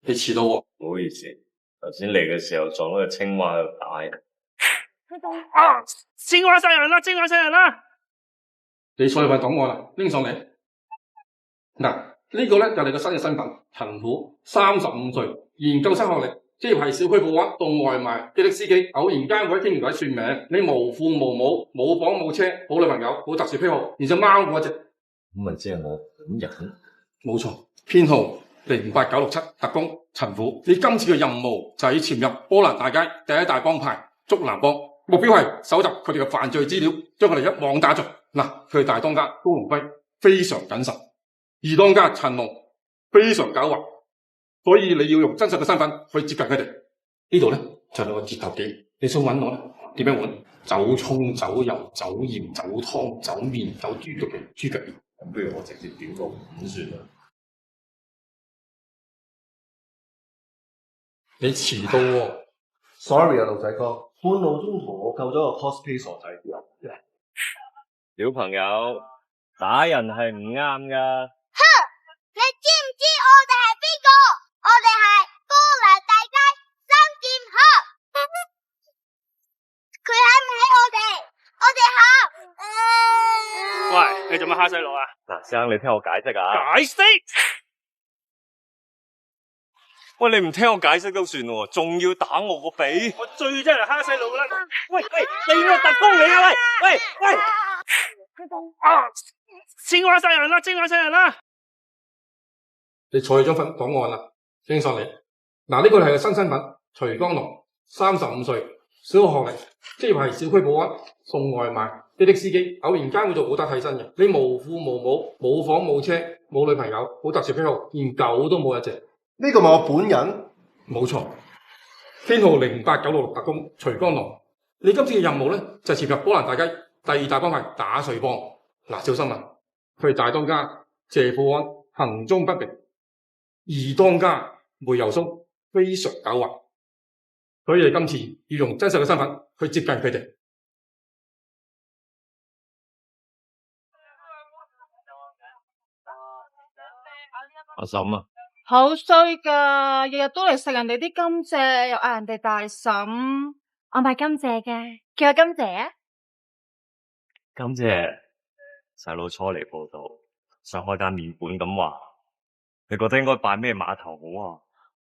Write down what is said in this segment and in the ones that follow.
你遲到喎。唔好意思，頭先嚟嘅時候撞到個青蛙喺度打。青蛙殺人啦！青蛙殺人啦！你錯咗份檔案啦，拎上嚟。嗱，呢個咧就係你個新嘅身份，陳虎，35歲，研究生學歷，職業係小區保安、送外賣、的司機，偶然間會喺天橋底算命。你無父無母，冇房冇車，冇女朋友，冇特殊癖好，連隻貓嗰隻。咁咪即係我本人？冇錯，編號08967特工陳虎。你今次嘅任務就係要潛入波蘭大街第一大幫派竹南幫，目標係搜集佢哋嘅犯罪資料，將佢哋一網打盡。嗱，佢係大當家高龍輝非常謹慎，二當家陳龍非常狡猾，所以你要用真實嘅身份去接近佢哋。呢度咧就係個截頭記，你想揾我咧？點樣揾？走蔥、走油、走鹽、走湯、走麵、走豬腳嘅豬腳麵。咁不如我直接點個5算啦。你遲到喎。Sorry 啊，路仔哥，半路中途我救咗個 cosplay 傻仔。小朋友打人係唔啱噶。哼！你知唔知我哋係邊個？我哋係波蘭大街三劍客。佢喺唔喺我哋？我哋喂，你做乜蝦細路啊？嗱，生你聽我解釋啊。解釋？喂，你唔聽我解釋都算喎，仲要打我個鼻？我最憎係蝦細路啦！喂，你個特工嚟啊！喂！青蛙殺人啦！青蛙殺人啦！你錯咗張份檔案啦，拎上嚟。嗱，呢個係個新身份，徐江龍，35歲，小學學歷，職業係小區保安，送外賣，的司機，偶然間會做保達替身嘅。你無父無母，冇房冇車，冇女朋友，冇特殊癖好，連狗都冇一隻。呢個咪我本人？冇錯，編號08966特工徐江龍。你今次嘅任務咧就係潛入波蘭大街第二大幫派打碎幫。嗱，小心啊！佢係大當家謝富安，行蹤不明；二當家梅油松非常狡猾，所以你今次要用真實嘅身份去接近佢哋。阿嬸啊，好衰噶，日日都嚟食人哋啲甘蔗，又嗌人哋大嬸。我買甘蔗嘅，叫佢甘蔗啊！甘蔗細佬初嚟報道，想開間麵館咁話，你覺得應該擺咩碼頭好啊？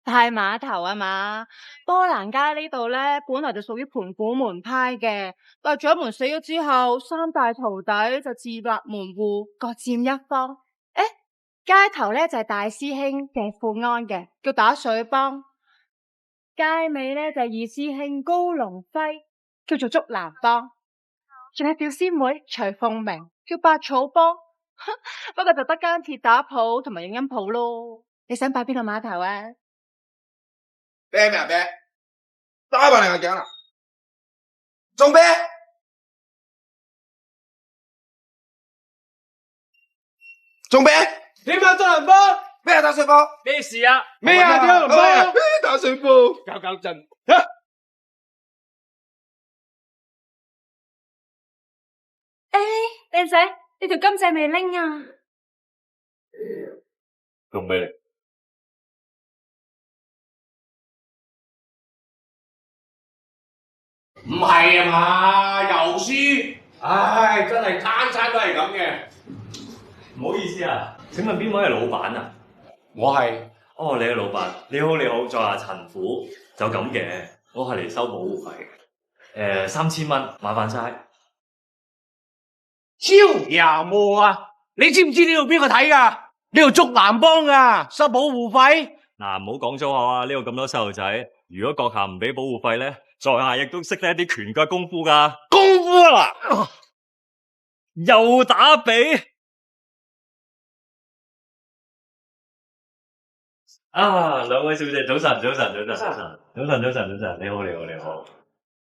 大碼頭啊嘛，波蘭街呢度咧本來就屬於盤古門派嘅，但係掌門死咗之後，三大徒弟就自立門戶，各佔一方。街頭咧就係大師兄謝富安嘅，叫打水幫；街尾咧就係二師兄高龍輝，叫做竹南幫；仲有表師妹徐鳳鳴，叫百草幫。不過就得間鐵打鋪同埋影音鋪咯。你想擺邊個碼頭啊？啤咩啊啤？打爆你個頸啦！中啤？中啤？點解竹南幫？咩打水波？咩事啊？咩啊？竹南幫？打水波？搞震！靚仔，你條甘蔗未拎啊？送俾你。唔係啊嘛，又輸，唉，真係餐餐都係咁嘅。唔好意思啊，請問邊位係老闆啊？我係。哦，你係老闆，你好，在下陳虎，就咁嘅，我係嚟收保護費嘅，3000蚊，麻煩晒。超油毛啊！你知唔知呢度邊個睇噶？呢度竹南幫噶，收保護費。嗱，唔好講粗口啊！呢度咁多細路仔，如果閣下唔俾保護費咧，在下亦都識得一啲拳腳功夫噶。功夫啊！又打髀啊！兩位小姐，早晨，你好。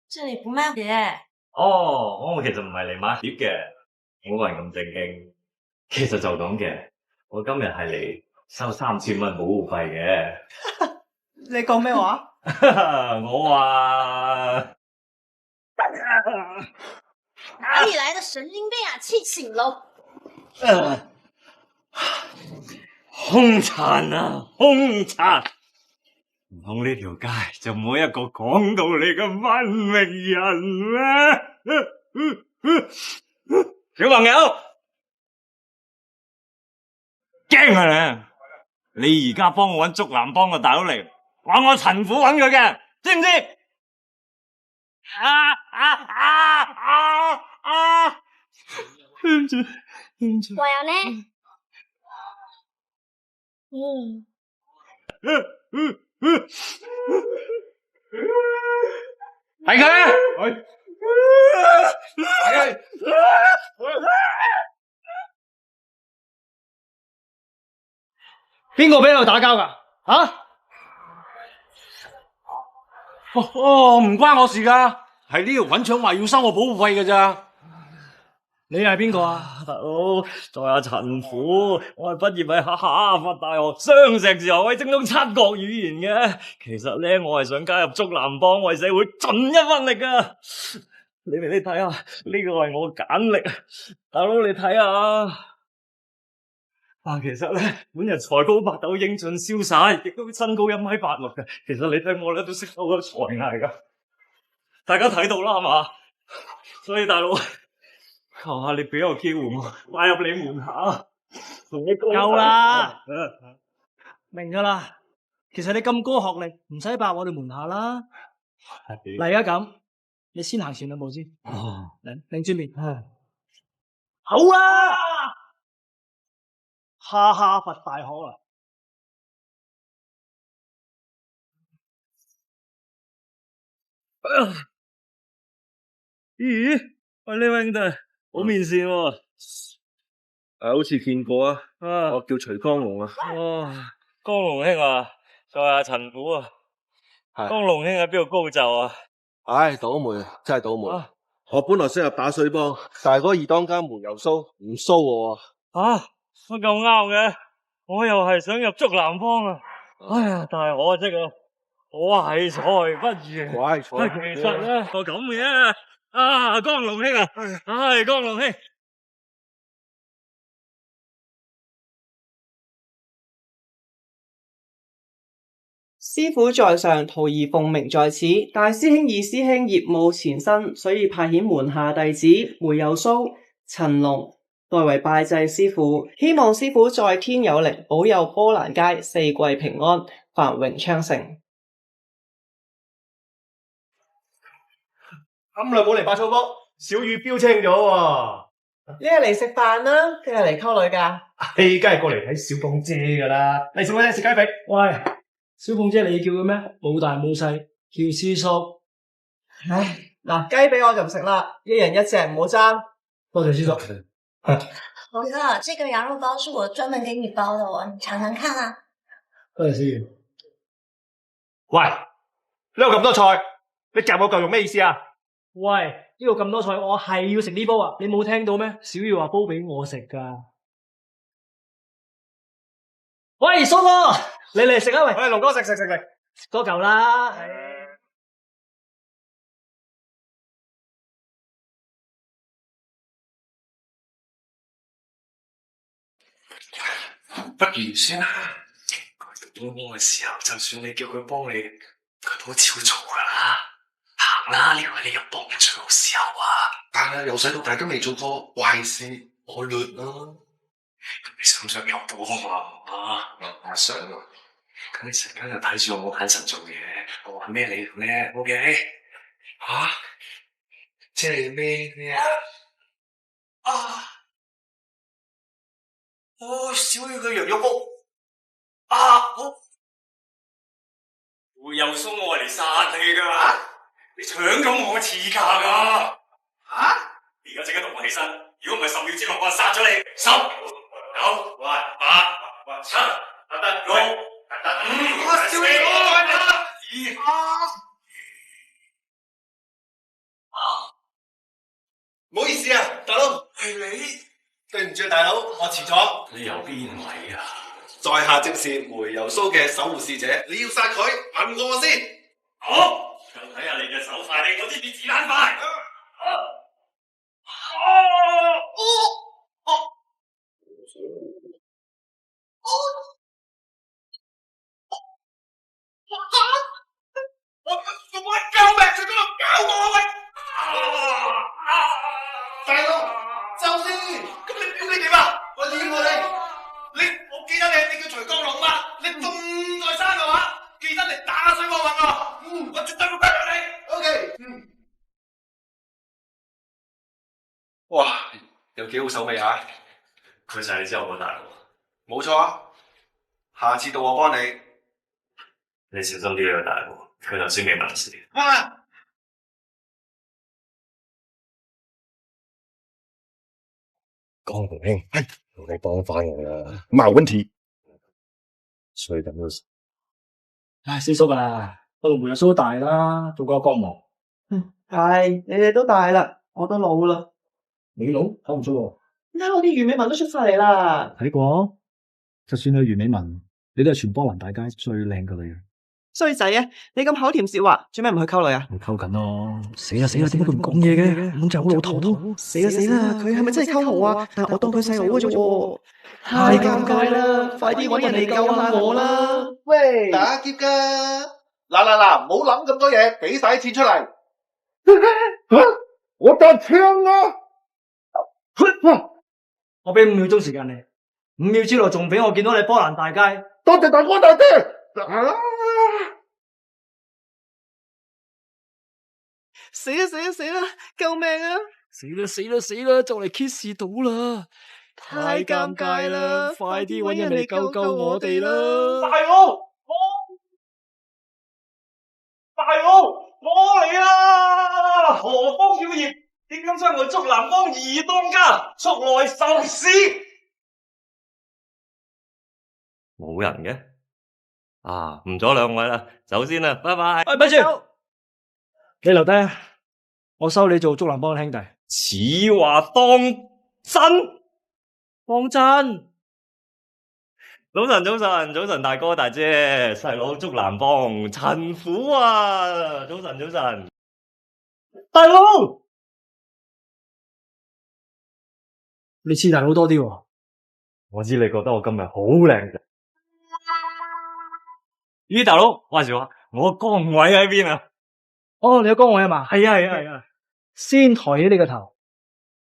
這裡不賣碟。哦，我其實唔係嚟買碟嘅，我個人咁正經。其實就咁嘅，我今日係嚟收3000蚊保護費嘅。你講咩話？我話哪裡來的神經病啊！氣醒咯！兇殘啊！兇殘！唔通呢條街就冇一個講道理嘅文明人咩？小朋友，驚啊你！你而家幫我揾竹南幫個大佬嚟，話我陳虎揾佢嘅，知唔知？對唔住，對唔住。我有呢？係佢啊！邊個俾你度打交噶？唔關我事噶，係呢條滾腸話要收我保護費噶咋？你係邊個啊？大佬，在下陳虎，我係畢業喺哈佛大學雙碩士學位，精通7國語言嘅。其實咧，我係想加入竹南幫，為社會盡一分力噶。你睇下，呢個係我簡歷，大佬你睇下。其實咧，本人才高八斗，英俊瀟灑，亦都身高1米86嘅。其實你睇我咧，都識好多才藝噶。大家睇到啦，係嘛？所以大佬，求下你俾個機會我，擺入你門下。夠啦，明噶啦。其實你咁高學歷，唔使擺我哋門下啦。嚟啊咁，你先行前兩步先。嚟，擰轉面。好啊！哈佛大學啊！咦？喂，呢位兄弟，好面善喎。好似見過啊。我叫徐江龍啊。江龍兄啊，在下陳虎啊。係。江龍兄喺邊度高就啊？唉，倒霉，真係倒霉。我本來想入打水幫，但係嗰二當家門油蘇唔蘇我啊。乜咁啱嘅？我又係想入竹南幫啊。哎呀，但係可惜啊，我係才不遇。怪錯。其實咧，我咁嘅。江龍兄啊，江龍兄。師傅在上，徒兒奉命在此。大師兄、二師兄業務纏身，所以派遣門下弟子梅有蘇、陳龍代為拜祭師傅，希望師傅在天有靈，保佑波蘭街四季平安，繁榮昌盛。咁耐冇嚟爆粗波，小雨標青咗喎。呢日嚟食飯啦，定係嚟溝女噶？你梗係過嚟睇小鳳姐噶啦。嚟小鳳姐食雞髀。喂，小鳳姐你叫嘅咩？冇大冇細，叫師叔。唉，嗱，雞髀我就唔食啦，一人一隻，唔好爭。多謝師叔。猴哥，這個羊肉包是我專門給你包的哦，你嘗嘗看啊。多謝師傅。喂，呢度咁多菜，你夾我嚿肉咩意思啊？喂，呢度咁多菜，我係要食呢煲啊！你冇聽到咩？小月話煲俾我食噶。喂，蘇哥，你嚟食啊！喂，龍哥食嚟，食多嚿啦。不如算啦。佢做幫嘅時候，就算你叫佢幫你，佢都照做噶啦。行啦，呢個係你入幫嘅最好時候啊！但係由細到大都未做過壞事，我劣啦。咁你想唔想入幫啊？我想啊。咁你成日就睇住我冇眼神做嘢，我話咩你叻 ？OK？吓？即係咩啊？小雨嘅羊肉煲會有蘇我嚟殺你噶，你搶咁我次價噶，而家即刻同我起身，如果唔係10秒之內我殺咗你，10、9、8、7、6、5、小雨唔好意思啊，大佬，係你。對唔住大佬，我遲咗。你有邊位啊？在下正是梅油蘇嘅守護使者，你要殺佢，問我先。好，就睇下你嘅手快定我支電子彈快。有幾好手尾啊！佢就係你之後個大佬。冇錯啊，下次到我幫你。你小心啲啊，大佬，佢頭先未問事。啊！江紅兄，你幫翻我啦，冇問題。所以咁都唉，師叔啊，我同梅阿蘇都大啦，做過國忙。係，你哋都大啦，我都老啦。你老睇唔出喎。我啲魚尾紋都出晒嚟啦。睇過，就算你魚尾紋，你都係全波蘭大街最靚嘅女人。衰仔啊！你咁口甜舌滑，做咩唔去溝女啊？我溝緊咯。死啦，點解佢唔講嘢嘅？唔通就好老土？死啦，佢係咪真係溝我啊？但係我當佢細佬嘅啫喎。太尷尬啦！快啲搵人嚟救下我啦！喂，打劫噶！嗱，唔好諗咁多嘢，俾晒啲錢出嚟。我搭槍啊！我俾5秒鐘時間你，5秒之內仲俾我見到你波蘭大街。多謝大哥大姐。死啦！救命啊！死啦！就嚟 kiss 到啦！太尷尬啦！快啲搵人嚟救我哋啦！大佬，我嚟啦！何方妖孽？點敢傷害竹南幫二當家？速來受死！冇人嘅啊，唔阻兩位啦，走先啦，拜拜。喂，咪住，你留低啊！我收你做竹南幫嘅兄弟。此話當真？當真？早晨，大哥大姐，細佬竹南幫陳虎啊！早晨，大佬，你似大佬多啲喎。我知你覺得我今日好靚仔。咦，大佬，話時話，我崗位喺邊啊？哦，你有崗位啊嘛？係啊。先抬起你個頭，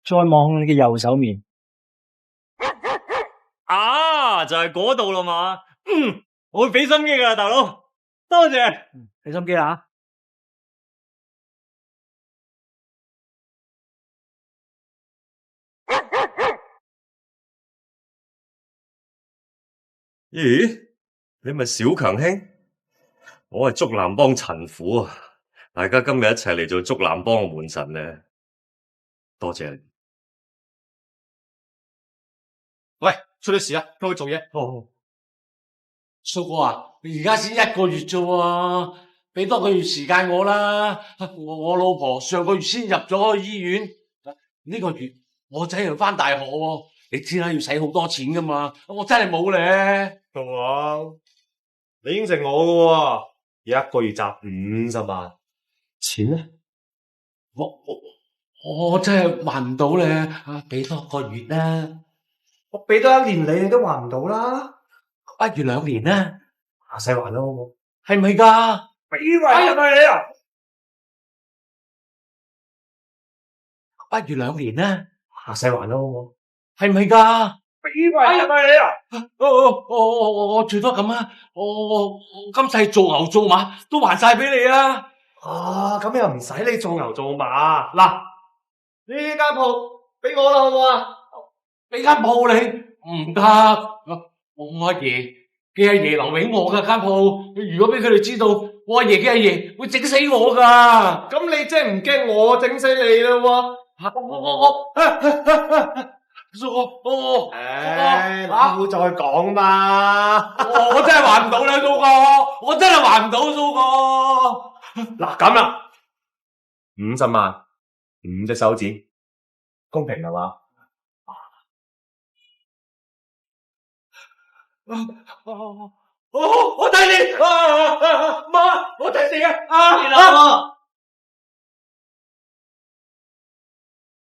再望你嘅右手面。啊，就係嗰度啦嘛。我會俾心機噶，大佬，多謝。俾心機啦。咦，你咪小強兄？我係竹南幫陳虎啊！大家今日一齊嚟做竹南幫嘅門神咧，多謝你。喂，出咗事啊，翻去做嘢。哦，蘇哥啊，你而家先1個月啫喎，俾多個月時間我啦。我老婆上個月先入咗醫院，呢個月我仔又翻大學喎，你知啦，要使好多錢噶嘛，我真係冇咧。同我，你應承我嘅喎，1個月賺50萬，錢咧？我真係還唔到咧，俾多個月啦。我俾多1年你都還唔到啦，不如2年啦，下世還啦好冇？係咪噶？俾埋入去你啊！不如2年啦，下世還啦好冇？係咪噶？俾埋入去你啊！我最多咁啊！我今世做牛做馬都還晒俾你啦！咁又唔使你做牛做馬。嗱，呢間鋪俾我啦，好唔好啊？俾間鋪你唔得，我阿爺嘅阿爺留俾我噶間鋪，如果俾佢哋知道我阿爺嘅阿爺會整死我噶。咁你真係唔驚我整死你啦喎？蘇哥，唔好再講嘛！我真係還唔到啦，蘇哥，我真係還唔到，蘇哥。嗱咁啦，50萬，5隻手指，公平係嘛？我睇你，媽，我睇你啊！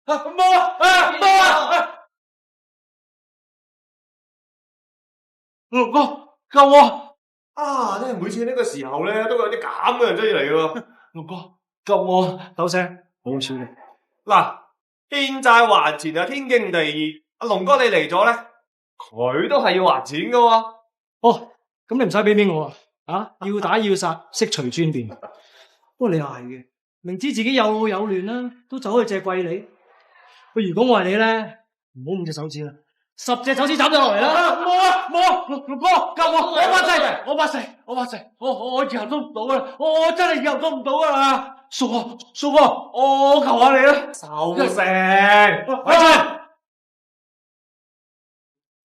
媽，六哥救我！真係每次呢個時候咧，都有啲咁嘅人追嚟喎。六哥救我！收聲，好笑你。嗱，欠債還錢啊，天經地義。阿龍哥你嚟咗咧，佢都係要還錢噶喎。哦，咁你唔使俾面我啊！要打要殺，悉隨尊便。不過你係嘅，明知自己有亂啦，都走去借貴利。如果我係你咧，唔好5隻手指啦，10隻手指斬咗落嚟啦！冇，六哥救我！我發誓，我以後都唔到啦，我真係以後都唔到噶啦！叔哥，我求下你啦！收聲！喂住！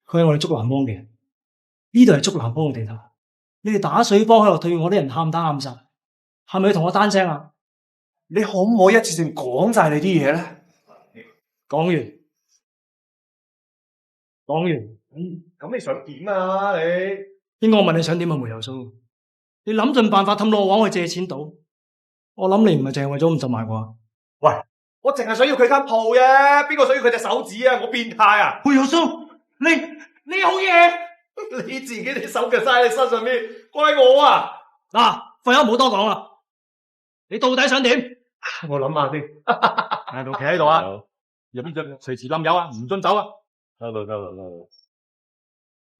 佢係我哋竹蘭幫嘅，呢度係竹蘭幫嘅地頭。你哋打水幫喺度對我啲人喊打喊殺，係咪要同我單聲啊？你可唔可以一次性講晒你啲嘢咧？講完。咁你想點啊？你應該我問你想點啊？梅有蘇，你諗盡辦法氹我往去借錢賭，我諗你唔係淨係為咗50萬啩？喂，我淨係想要佢間鋪啫，邊個想要佢隻手指啊？我變態啊！梅有蘇，你好嘢！你自己啲手腳晒喺你身上面，怪我啊！嗱，廢話唔好多講啦，你到底想點？我諗下先。喺度企喺度啊！入邊就隨時冧友啊，唔准走啊！收到。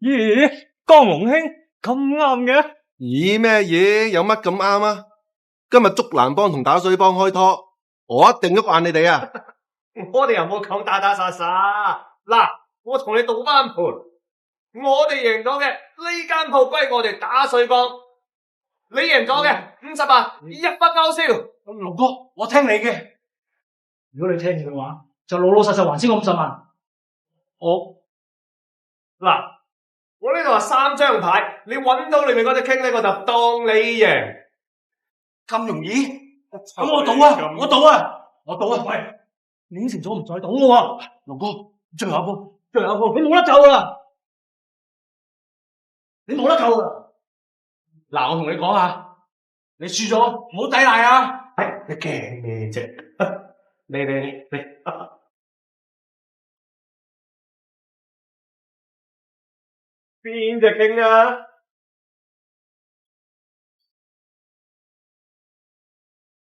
咦，江龍兄咁啱嘅？咦咩嘢？有乜咁啱啊？今日竹蘭幫同打水幫開拖，我一定都慣你哋啊！我哋又冇講打打殺殺。嗱，我同你賭翻盤，我哋贏咗嘅呢間鋪歸我哋打水幫，你贏咗嘅50萬一筆勾銷。龍哥，我聽你嘅。如果你聽嘅話，就老老實實還先我50萬。我呢度係3張牌，你揾到裏面嗰隻傾呢，我就當你贏。咁容易？咁我賭啊！我賭啊！喂，你應承咗唔再賭嘅喎，龍哥，最後一鋪，你冇得救啦！嗱，我同你講下，你輸咗唔好抵賴啊！你驚咩啫？你邊隻傾啊？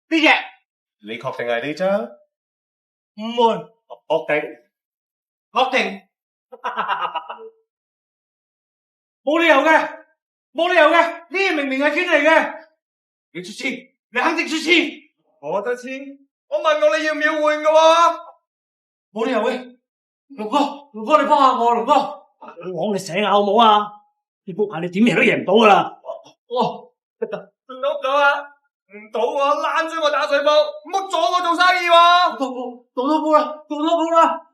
呢隻你確定係呢張？唔換，確定。冇理由嘅，呢啲明明係傾嚟嘅。你出錢，你肯定出錢。我得錢，我問我你要唔要換㗎喎？冇理由嘅，龍哥你幫下我，龍哥。講你醒下好唔好啊？呢鋪牌你點贏都贏唔到噶啦！賭唔到啊？唔賭我爛咗我打水煲，唔好阻我做生意喎！賭多鋪啦！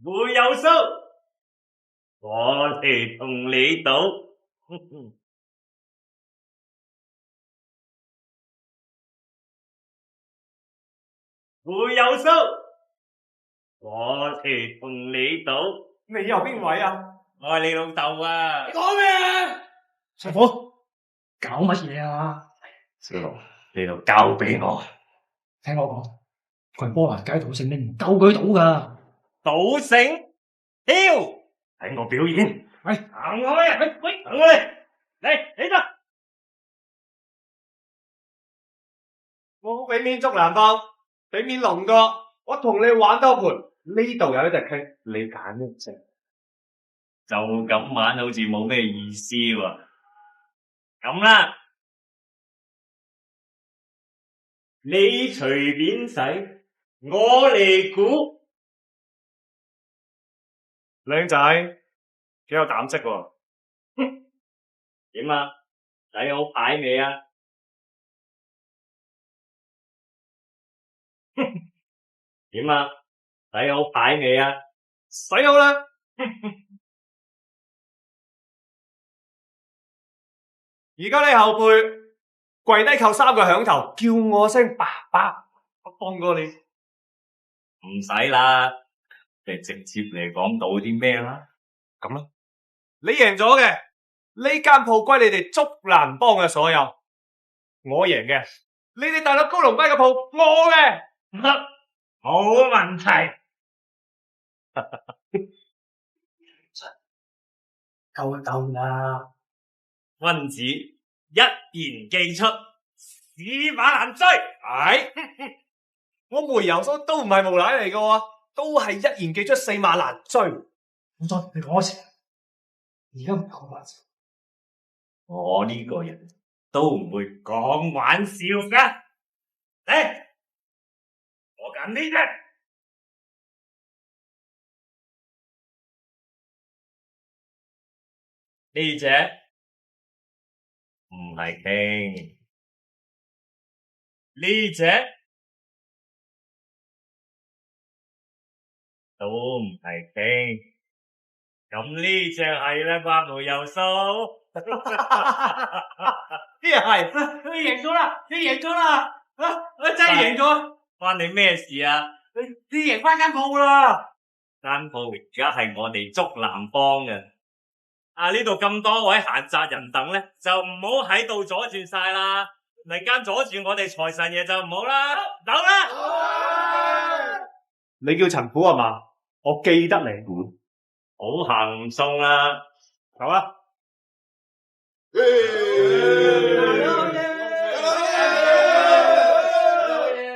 會有數，我哋同你賭。會有數，我哋同你賭。你又邊位啊？我係你老豆啊！你講咩啊？師傅，搞乜嘢啊？小龍，呢度交俾我。聽我講，佢係波蘭街賭聖，你唔夠佢賭噶。賭聖，屌！睇我表演。喂，行我嚟，喂，行我嚟，嚟，起得。我俾面竹蘭幫，俾面龍哥，我同你玩多盤。呢度有一隻傾，你揀一隻。就咁玩好似冇咩意思喎。咁啦，你隨便使，我嚟估。靚仔，幾有膽識喎。點啊？睇好牌未啊？點啊？睇好牌未啊？使好啦。而家你後輩跪低叩3個響頭，叫我聲爸爸，我幫過你。唔使啦，你直接嚟講賭啲咩啦？咁啦，你贏咗嘅呢間鋪歸你哋竹蘭幫嘅所有，我贏嘅你哋大陸高龍輝嘅鋪我嘅，冇問題。夠啦！君子一言既出，駟馬難追。我梅油蘇都唔係無賴嚟嘅喎，都係一言既出駟馬難追。唔再你講一次，而家唔講玩笑。我呢個人都唔會講玩笑噶。嚟，揀呢隻。呢隻唔係傾，呢隻都唔係傾，咁呢隻係啦，刮毛又鬚。呢隻係，你贏咗啦！你贏咗啦！我真係贏咗，關你咩事啊？你贏翻間鋪啦！間鋪而家係我哋竹南幫嘅。呢度咁多位閒雜人等咧，就唔好喺度阻住晒啦。嚟間阻住我哋財神爺就唔好啦，走啦！你叫陳虎係嘛？我記得你。好行唔送啦，走啦！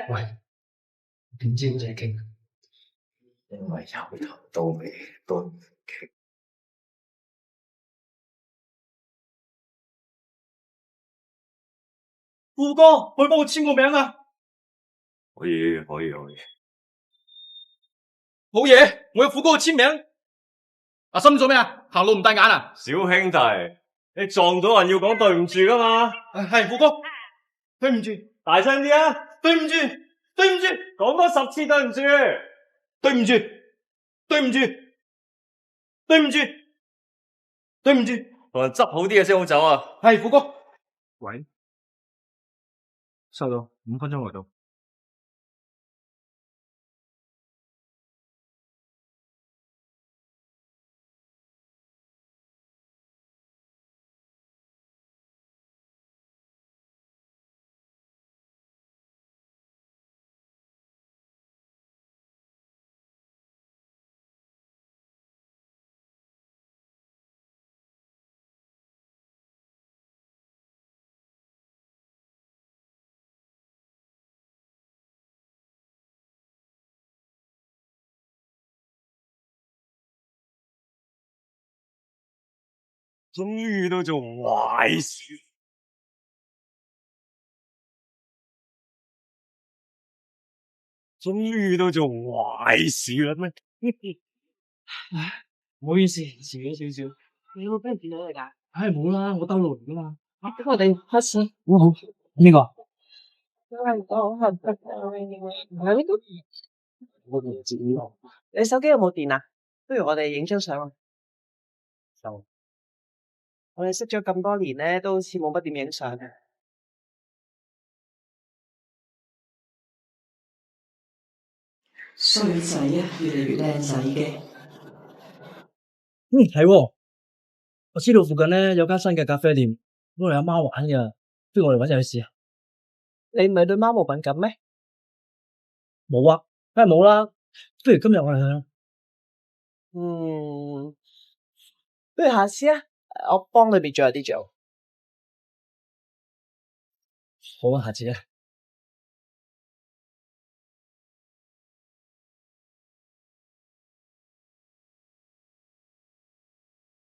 喂，點知好似係傾？因為由頭到尾都唔傾。富哥，可以幫我簽個名啊？可以。好嘢，我有富哥嘅簽名。阿心做咩啊？行路唔帶眼啊？小兄弟，你撞到人要講對唔住噶嘛？係富哥，對唔住，大聲啲啊！對唔住，對唔住，講多10次對唔住，對唔住，對唔住，對唔住，對唔住，同人執好啲嘢先好走啊！係富哥。喂，收到，5分鐘來到。終於都做壞事，終於都做壞事啦咩？唔好意思，遲咗少少。你有冇俾人見到你㗎？唉，冇啦，我兜路嚟噶嘛。咁我哋開始。好好，呢個我唔知喎。你手機有冇電啊？不如我哋影張相啊。我哋識咗咁多年咧，都好似冇乜點影相。衰仔啊，越嚟越靚仔嘅。係喎，我知道附近咧有間新嘅咖啡店，攞嚟阿媽玩㗎，不如我哋搵日去試下。你唔係對貓冇敏感咩？冇啊，梗係冇啦。不如今日我哋去啦。不如下次啊，我幫裏邊仲有啲做。好啊，下次啊。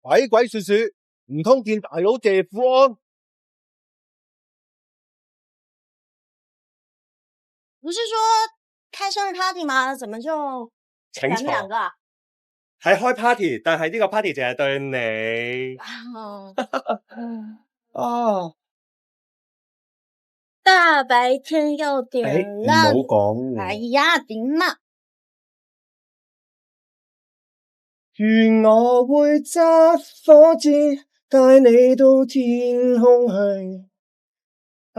鬼鬼祟祟，唔通見大佬謝富安？不是說開生日 party 嗎？怎麼就請咱們兩個啊？係開 party，但係呢個 party 淨係對你。哦，大白天又點唔好講。哎呀，點啊？願我會揸火箭帶你到天空去，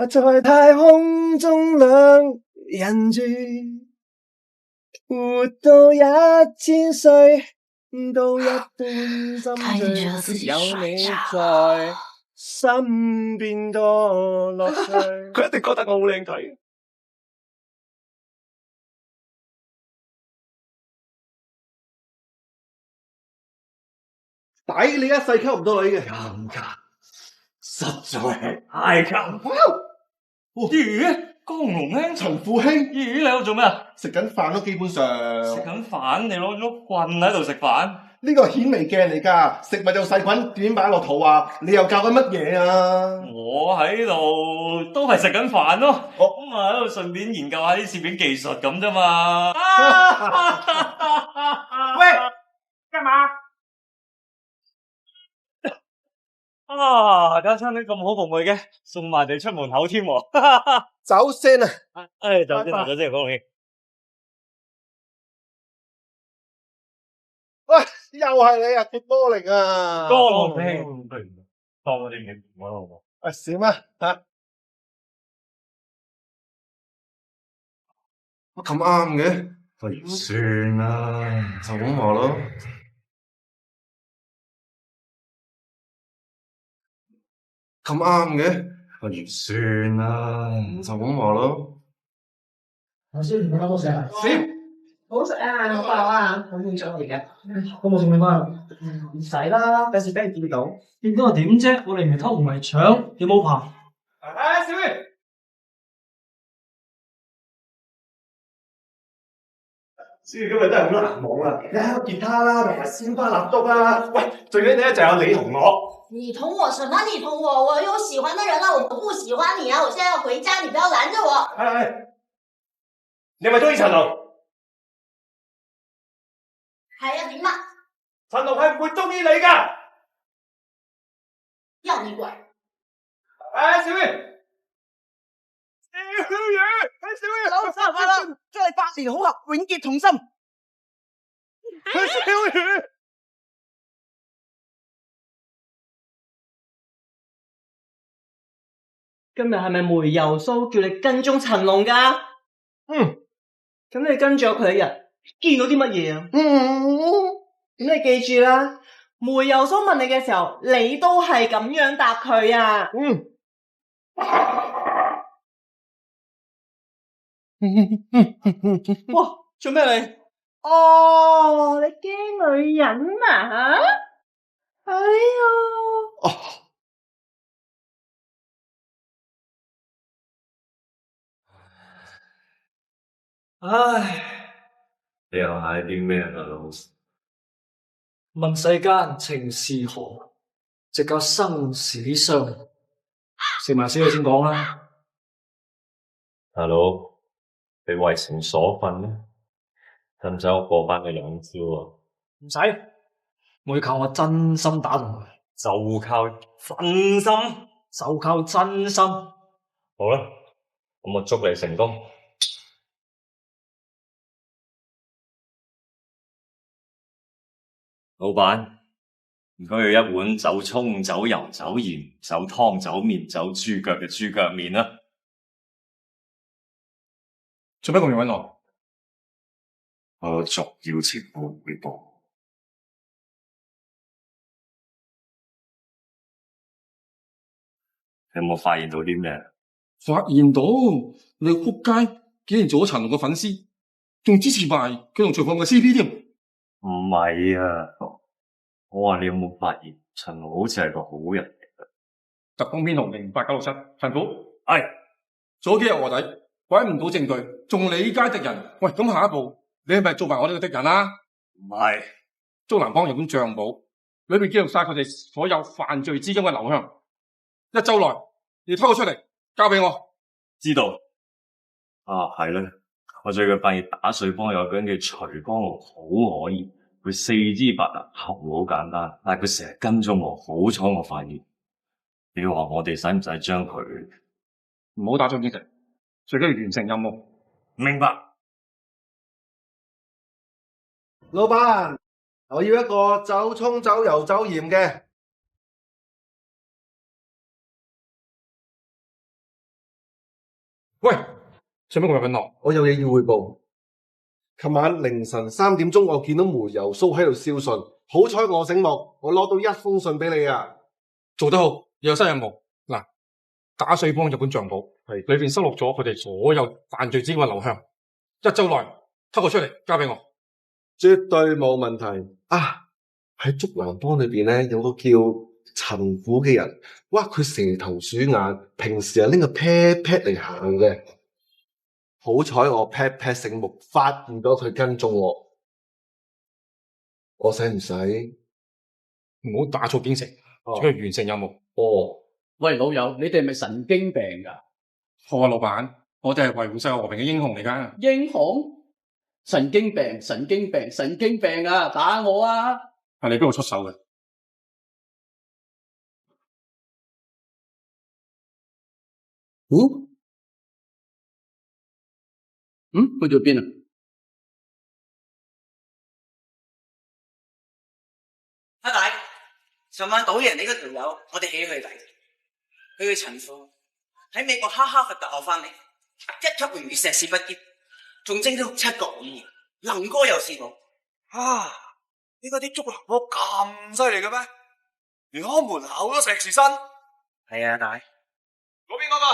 在太空中兩人住，活到1000歲都一般心醉，有你在身邊多樂趣。佢一定覺得我好靚仔。抵你一世溝唔到女嘅，尷尬，實在係太尷尬。咦，江龍兄、陳富兄，咦，你喺度做咩啊？食緊飯咯，基本上。食緊飯，你攞咗棍喺度食飯？呢個係顯微鏡嚟㗎，食物有細菌點擺落肚啊？你又教緊乜嘢啊？我喺度都係食緊飯咯，咁啊喺度順便研究下啲攝影技術咁啫嘛。喂，幹嘛？啊，家餐廳咁好服務嘅，送埋你出門口添喎。走先啊！走先，走先，恭喜。喂，又係你啊，鐵波嚟啊！哥老兄，當我哋唔我咯，好冇？喂，閃啊！吓，乜咁啱嘅？不如算啦，就咁話咯。咁啱嘅？不如算啦，就咁話咯。頭先唔覺得好食啊？好食啊，好飽啊，好滿足嚟嘅。咁我送你翻去。唔使啦，費事俾人見到。見到又點啫？我哋唔係偷唔係搶，有冇爬？小月，小月今日真係好難忘啊！你睇下吉他啦，同埋鮮花蠟燭啦。喂，最緊要咧就有你同我。你同我什麼？你同我？我有喜歡的人了，我不喜歡你啊！我現在要回家，你不要攔着我。係，你係咪中意陳龍？係啊，點啊？陳龍係唔會中意你㗎。要你管？小月，小月，好，生日快樂，祝你百年好合，永結同心。小月。今日係咪煤油酥叫你跟蹤陳龍㗎？咁你跟咗佢一日，見到啲乜嘢啊？咁你記住啦，煤油酥問你嘅時候，你都係咁樣答佢啊。哇，做咩你？哦，你驚女人啊吓？哎呀！唉，你又係啲咩啊，老師？問世間情是何，直教生死相。食埋先先講啦。大佬，你為情所困咧，使唔使我過翻個兩招啊？唔使，我要靠我真心打動佢。就靠真心，就靠真心。好啦，咁我祝你成功。老闆，唔該要一碗走蔥、走油、走鹽、走湯、走麵、走豬腳嘅豬腳麵啦。做咩咁容易揾我？我有重要情報匯報。有冇發現到啲咩？發現到你個仆街竟然做咗陳龍嘅粉絲，仲支持埋佢同徐放嘅 CP 添。唔係啊，我話你有冇發現陳龍好似係個好人嚟嘅？特工編號08967，陳虎係早幾日卧底，揾唔到證據，仲理解敵人。喂，咁下一步你係咪做埋我哋嘅敵人啊？唔係，中南幫有本賬簿，裏面記錄晒佢哋所有犯罪資金嘅流向。一周內你偷咗出嚟，交俾我。知道。啊，係咧，我最近發現打水幫有個人叫徐江龍好可疑，佢四肢八達，頭好簡單，但係佢成日跟蹤我，好彩我發現。你話我哋使唔使將佢？唔好打草驚蛇，最緊要完成任務。明白。老闆，我要一個走蔥、走油、走鹽嘅。喂，做乜咁快揾我？我有嘢要匯報。琴晚凌晨3點鐘，我見到煤油酥喺度燒信，好彩我醒目，我攞到一封信俾你啊！做得好，有新任務。嗱，打水幫有本賬簿，裏邊收錄咗佢哋所有犯罪資金嘅流向。一周內偷佢出嚟，交俾我。絕對冇問題啊！喺竹南幫裏邊咧，有個叫陳虎嘅人，哇！佢蛇頭鼠眼，平時係拎個 pat pat 嚟行嘅。好彩我 pat pat 醒目，發現咗佢跟蹤我。我使唔使？唔好打草驚蛇，哦出去完成任務。哦，喂，老友，你哋係咪神經病㗎？好啊，老闆，我哋係維護世界和平嘅英雄嚟㗎。英雄？神經病，神經病，神經病啊！打我啊！係你邊度出手嘅？去咗邊啊？阿大，尋晚賭贏你嗰條友，我哋起佢底。佢嘅陳父喺美國哈佛大學翻嚟，一級榮譽碩士畢業，仲升到7國議員，能歌又善舞。啊！依家啲竹籃波咁犀利嘅咩？連開門口都碩士生。係啊，大。嗰邊嗰個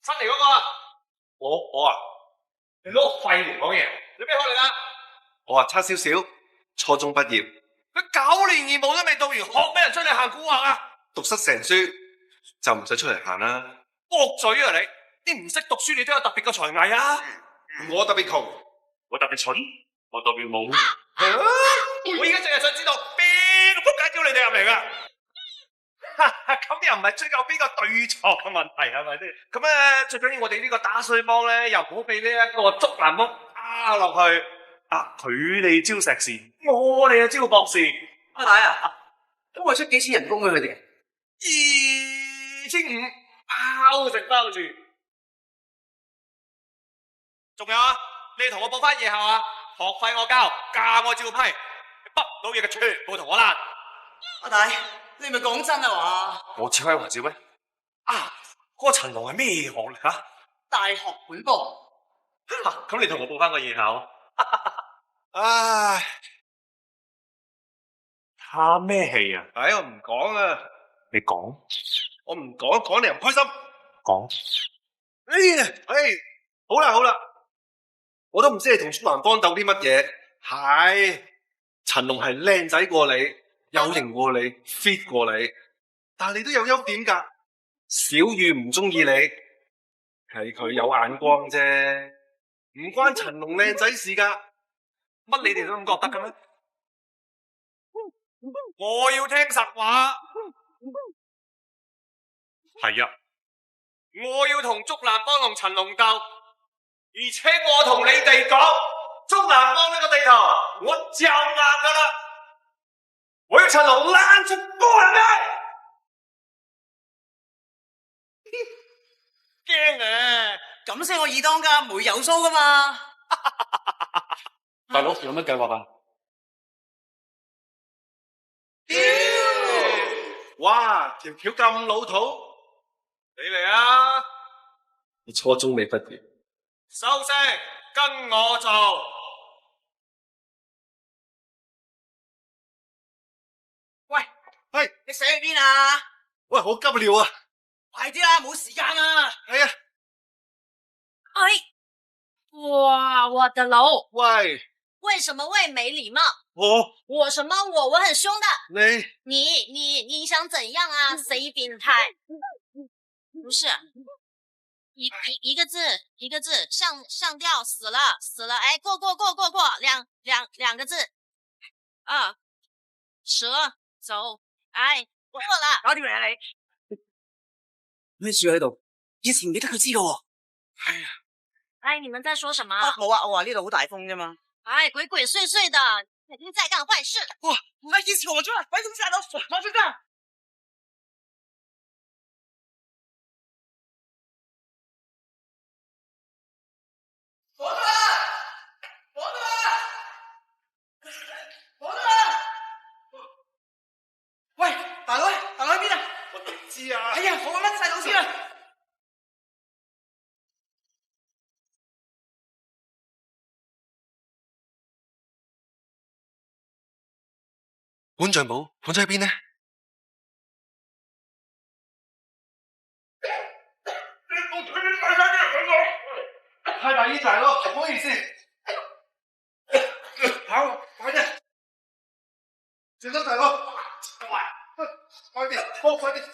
新嚟嗰個啊？我啊，你攞個肺嚟講嘢，你咩學歷啊？我話差少少，初中畢業，你9年義務都未讀完，學咩人出嚟行蠱惑啊？讀失成書就唔使出嚟行啦。駁嘴啊你！你唔識讀書，你都有特別嘅才藝啊！我特別窮，我特別蠢，我特別冇。我而家淨係想知道邊個仆街叫你哋入嚟噶？咁又唔係追究邊個對錯嘅問題係咪先？咁咧最緊要我哋呢個打水幫咧，又唔好俾呢一個竹籃幫打落去。佢哋招碩士，我哋就招博士。阿大啊，咁我出幾錢人工俾佢哋？2500包食包住。仲有啊，你同我報翻夜校啊，學費我交，價我照批，不到嘢嘅全部同我爛。阿大，你咪講真啊話？我似開玩笑咩？嗰個陳龍係咩學歷啊？大學本科。咁你同我報翻個夜校。唉，拍咩戲啊？我唔講啊，你講，我唔講你又唔開心。講。好啦，我都唔知你同竹蘭幫鬥啲乜嘢。係，陳龍係靚仔過你，有型過你 ，fit 過你，但係你都有優點㗎。小雨唔中意你，係佢有眼光啫，唔關陳龍靚仔事㗎。乜你哋都咁覺得嘅咩？我要聽實話。係啊，我要同竹蘭幫同陳龍鬥，而且我同你哋講，竹蘭幫呢個地頭，我就硬㗎啦。我要陳龍爛出波人嚟。驚啊！咁先我二當家，沒有鬚噶嘛。大佬有乜計劃啊？哇，條橋咁老土，你嚟啊！你初中未畢業，收聲，跟我做。喂，你寫去邊啊？喂，好急尿啊！快啲啦，冇時間啊！係啊。哎，哇，我的樓！喂，为什么喂没礼貌？我什么我很凶的。你你想怎样啊？谁变态？不是，一个字一个字上吊死了，哎，过两个字啊，蛇走，哎，過啦，搞掂未啊你？咩樹喺度？以前唔記得佢知噶喎。係啊。哎，你們在說什麼？冇啊，我話呢度好大風啫嘛。哎，鬼鬼祟祟的，肯定在幹壞事。哇，唔係意思我咗啦，快啲下樓，馬上得。喂，大佬喺邊啊？我點知啊？哎呀，我甩晒佬先啦。本像寶放咗喺邊呢？太大意仔咯，唔好意思。跑，快啲！轉得大佬，快啲，快啲！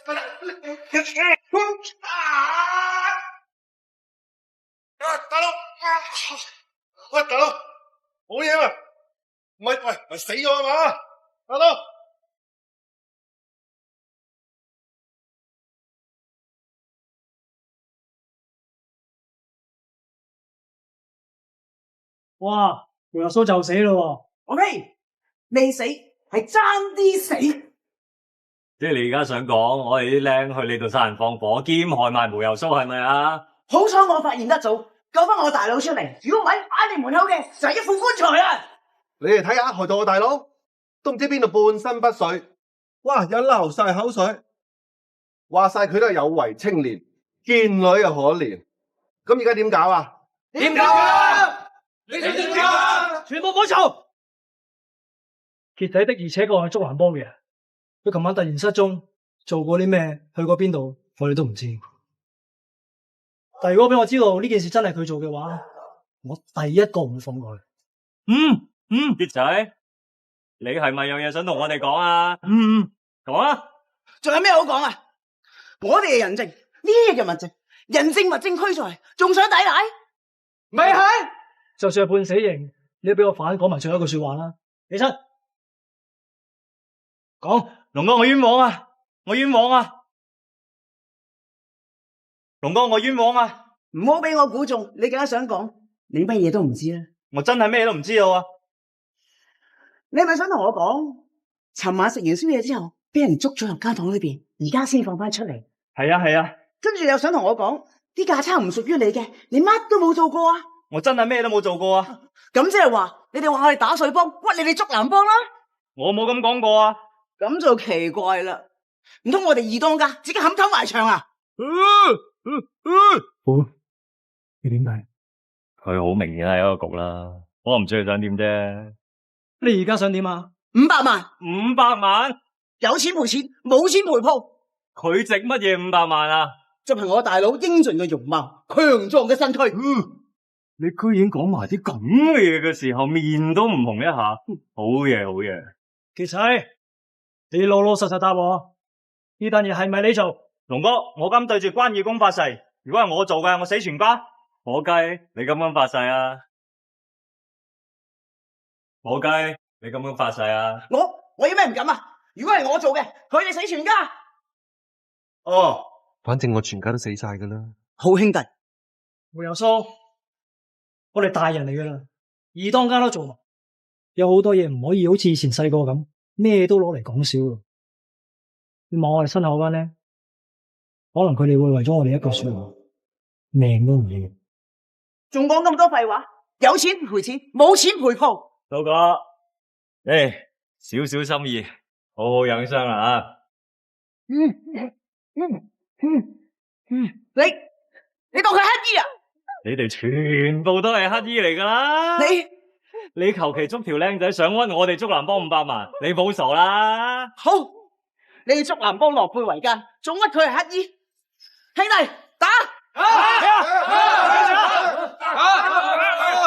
大佬，喂，大佬，冇嘢嘛？喂，死咗啊嘛？阿哥，哇，梅阿蘇就死咯，OK，未死，係爭啲死。即係你而家想講，我哋啲僆去你度殺人放火，兼害埋煤油酥，係咪啊？好彩我發現得早，救翻我大佬出嚟。如果唔係，擺你門口嘅就係一副棺材啊！你哋睇下害到我大佬，都唔知邊度半身不遂，哇！有流晒口水，話晒佢都係有為青年，見女又可憐，咁而家點搞啊？點搞啊？你哋點搞啊？全部冇嘈！傑仔的而且確係竹蘭幫嘅，佢琴晚突然失蹤，做過啲咩，去過邊度，我哋都唔知。但如果俾我知道呢件事真係佢做嘅話，我第一個唔會放過佢。傑仔，你係咪有嘢想同我哋講啊？講啊！仲有咩好講啊？我哋係人證，呢啲叫物證，人證物證俱在，仲想抵賴？咪係？就算係判死刑，你都俾我反講埋最後一句說話啦。起身，講，龍哥我冤枉啊！我冤枉啊！龍哥我冤枉啊！唔好俾我估中，你更加想講，你乜嘢都唔知啦。我真係咩都唔知道啊！你係咪想同我講，尋晚食完宵夜之後，俾人捉咗入間房裏邊，而家先放翻出嚟？係啊，跟住又想同我講，啲架撐唔屬於你嘅，你乜都冇做過啊！我真係咩都冇做過啊！咁即係話，你哋話我哋打水幫，屈你哋竹蘭幫啦？我冇咁講過啊！咁就奇怪啦，唔通我哋二當家自己冚頭埋牆啊？好，你點睇？佢好明顯係一個局啦，我唔知佢想點啫。你而家想點啊？500萬，500萬，有錢賠錢，冇錢賠鋪。佢值乜嘢500萬啊？就憑我大佬英俊嘅容貌、強壯嘅身軀。你居然講埋啲咁嘅嘢嘅時候，面都唔紅一下，好嘢好嘢。傑仔，你老老實實答我，呢單嘢係咪你做？龍哥，我咁對住關二公發誓，如果係我做嘅，我死全家。火雞，你咁樣發誓啊？火雞，你咁樣發誓啊？我有咩唔敢啊？如果係我做嘅，佢哋死全家。哦，反正我全家都死晒噶啦。好兄弟，梅有蘇，我哋大人嚟噶啦，二當家都做埋，有好多嘢唔可以好似以前細個咁，咩都攞嚟講笑。你望我哋身後班咧，可能佢哋會為咗我哋一句說話，命都唔要。仲講咁多廢話？有錢賠錢，冇錢賠鋪。蘇哥，少少心意，好好養傷啦啊！你當佢乞衣啊？你哋全部都係乞衣嚟噶啦！你求其捉條靚仔想屈我哋竹蘭幫500萬，你冇傻啦！好，你哋竹蘭幫落背為奸，仲屈佢係乞衣，兄弟打！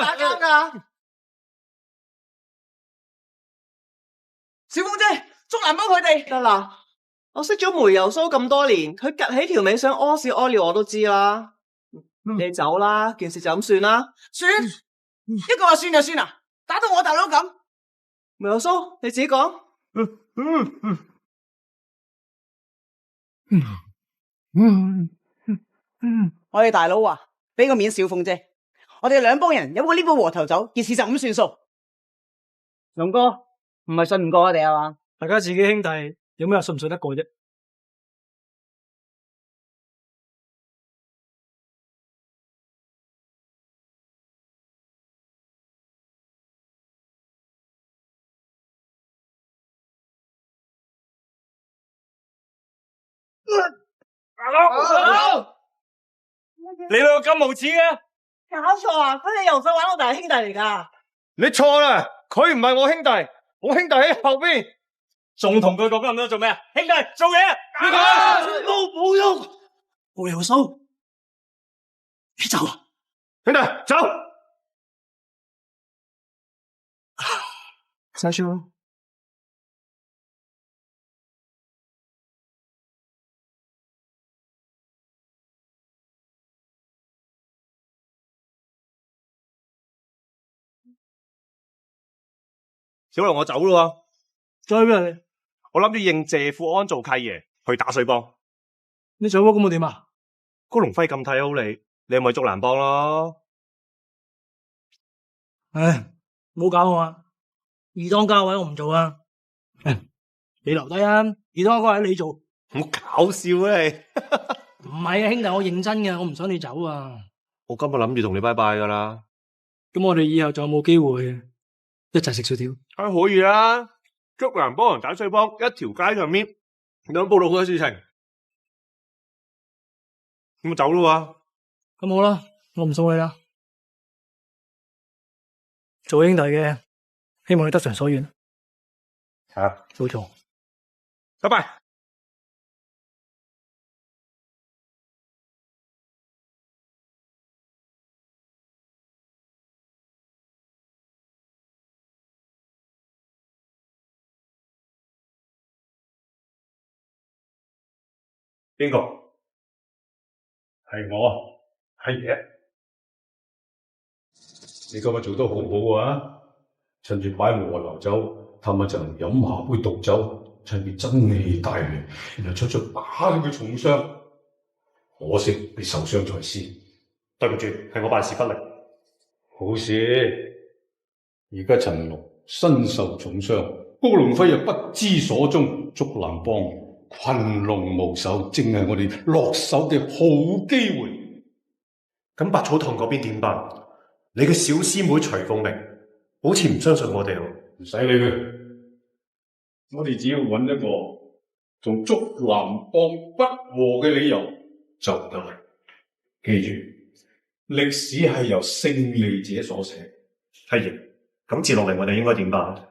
打交噶！小鳳姐，竹蘭幫佢哋得啦，我識咗梅油蘇咁多年，佢趷起條尾想屙屎屙尿我都知啦。你走啦，件事就咁算啦。算，一個話算就算啦，打到我大佬咁。梅油蘇，你自己講。我哋大佬話俾個面小鳳姐，我哋兩幫人飲過呢杯和頭酒，件事就咁算數。龍哥唔係信唔過我哋啊嘛？大家自己兄弟，有咩信唔信得過啫？大佬，你兩個咁無恥嘅？搞錯啊！佢哋由細玩到大兄弟嚟噶。你錯啦，佢唔係我兄弟，我兄弟喺後邊，仲同佢講咁多做咩啊？兄弟做嘢，冇用。梅油蘇，你走啊！兄弟走。晒書。小龍我走咯再邊啊你？我諗住認謝富安做契爺，去打水幫。你走咗咁我點啊？高龍輝咁睇好你，你咪捉蘭幫咯。唉，唔好搞我啊！二當家位我唔做啊！你留低啊！二當家位你做。好搞笑啊你！唔係啊，兄弟，我認真嘅，我唔想你走啊！我今日諗住同你拜拜噶啦。咁我哋以後仲有冇機會一齊食薯條？可以啊！捉蘭幫同打水幫，一條街上面兩報道好多事情。咁我走咯喎。咁好啦，我唔送你啦。做兄弟嘅，希望你得償所願。早做。拜拜。邊個？係我啊，係爺。你今日做得好好啊！趁住擺無外流酒，探一陣飲下杯毒酒，趁佢真氣大亂，然後出打你佢重傷。可惜你受傷在先，對唔住，係我辦事不力。好事，而家陳龍身受重傷，高龍輝又不知所蹤，竹蘭幫群龍無首，正係我哋落手嘅好機會。咁百草堂嗰邊點辦？你嘅小師妹徐鳳鳴好似唔相信我哋喎。唔使理佢，我哋只要揾一個同竹蘭幫不和嘅理由就得啦。記住，歷史係由勝利者所寫。係嘅，咁接落嚟我哋應該點辦？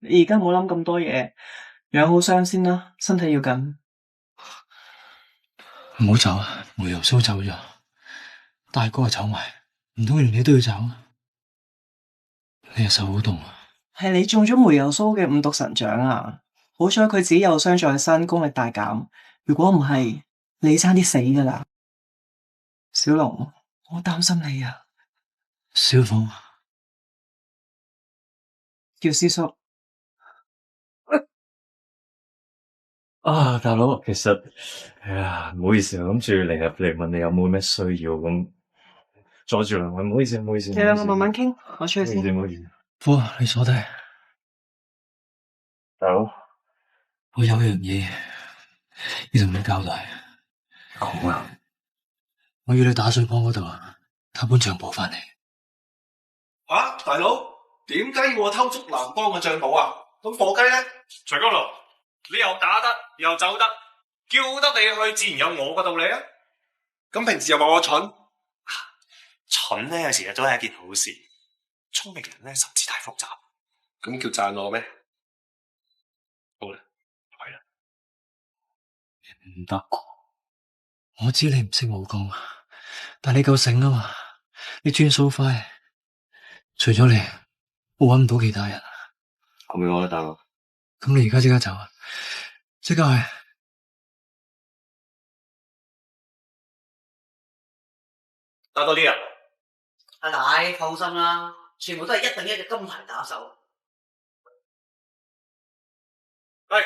你而家冇諗咁多嘢，養好傷先啦，身體要緊。唔好走啊！煤油酥走咗，大哥又走埋，唔通連你都要走？你隻手好凍啊！係你中咗煤油酥嘅五毒神掌啊！好彩佢自己有傷在身，功力大減。如果唔係，你差啲死噶啦！小龍，我擔心你啊！小鳳，叫師叔。大佬，其實，唔好意思啊，諗住嚟入嚟問你有冇咩需要咁，阻住兩位，唔好意思，唔好意思。你兩個慢慢傾，我出去先。唔好意思。夫，你坐低。大佬，我有樣嘢要同你交代。講啊！我要你打水幫嗰度偷本賬簿翻嚟。大佬，點解要我偷竹蘭幫嘅賬簿啊？咁火雞咧？徐江龍，你又打得又走得，叫得你去，自然有我嘅道理啊！咁平時又話我蠢，蠢咧有時都係一件好事，聰明人咧甚至太複雜。咁叫讚我咩？好啦，係啦，唔得，我知你唔識武功，但你夠醒啊嘛！你轉數快，除咗你，我搵唔到其他人。咁樣我都得。咁你而家即刻走啊！即刻去。打多啲啊！阿大放心啦，全部都係一等一嘅金牌打手。係，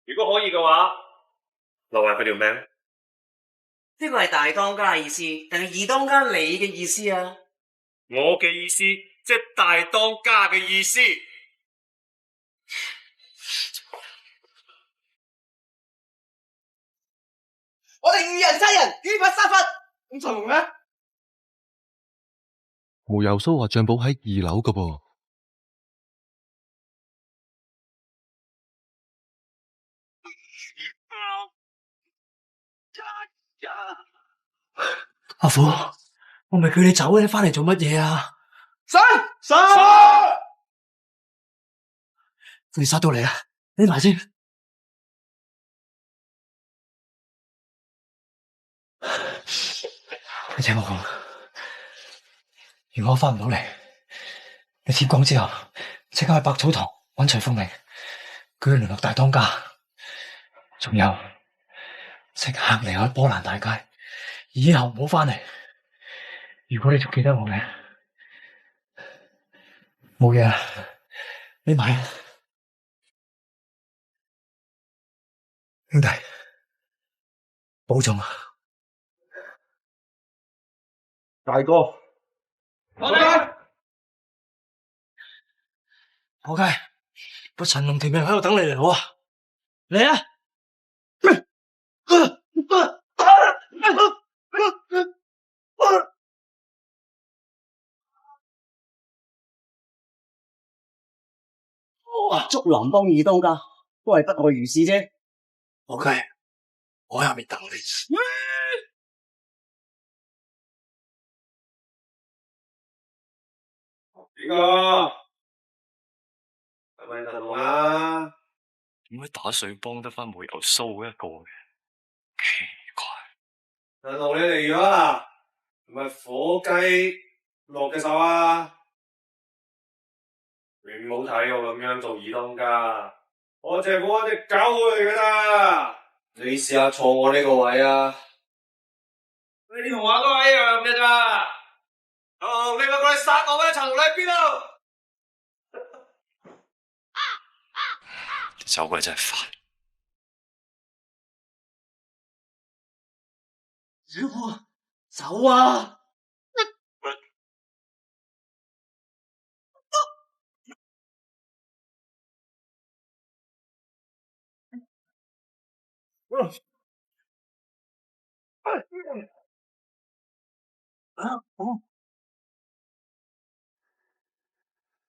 如果可以嘅話，留埋佢條命。呢個係大當家嘅意思，定係二當家你嘅意思啊？我嘅意思即係大當家嘅意思。我哋遇人殺人，於法殺法，咁仲用咩？無油蘇話賬簿喺2樓㗎噃。阿虎，我咪叫你走嘅，你翻嚟做乜嘢啊？殺！你殺到嚟啦，匿埋先。你聽我講，如果我翻唔到嚟，你天光之後即刻去百草堂揾徐鳳鳴，佢去聯絡大當家，仲有即刻離開波蘭大街，以後唔好翻嚟。如果你仲記得我嘅，冇嘢啊，你埋啊，兄弟，保重啊！大哥，OK，個陳龍條命喺度等你嚟好啊！嚟啊！竹林幫二當家，都係不外如是啫。 OK，我喺下面等你。邊個？係咪陳龍啊？點解打水幫得翻冇油蘇一個嘅？奇怪。陳龍你嚟咗啦？係咪火雞落嘅手啊？你唔好睇我咁樣做二當家，我淨係嗰隻狗嚟噶咋？你試下坐我呢個位啊！你同我都係一樣嘅咋？哦，你咪過嚟殺我咩？陳龍你喺邊度？走鬼真係煩。小虎，走啊！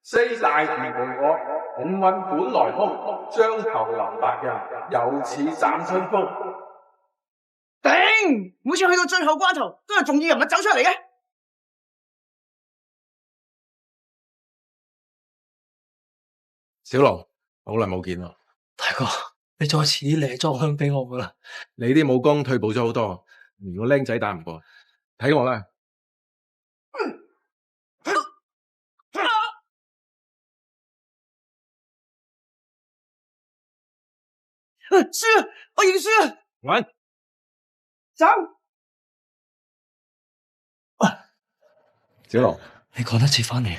四大同我，五運本來空，將頭臨白日，有似斬春風。頂！每次去到最後關頭，都有重要人物走出嚟嘅。小龍，好耐冇見啦。大哥，你再遲啲嚟裝香俾我噶啦。你啲武功退步咗好多，如果僆仔打唔過，睇我啦。輸啦！我認輸啦！穩，走！小龍，你趕得切翻嚟，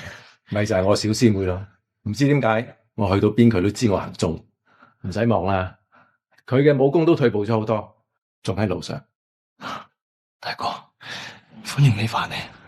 咪就係我小師妹咯。唔知點解，我去到邊佢都知我行蹤，唔使望啦。佢嘅武功都退步咗好多，仲喺路上。大哥，歡迎你翻嚟。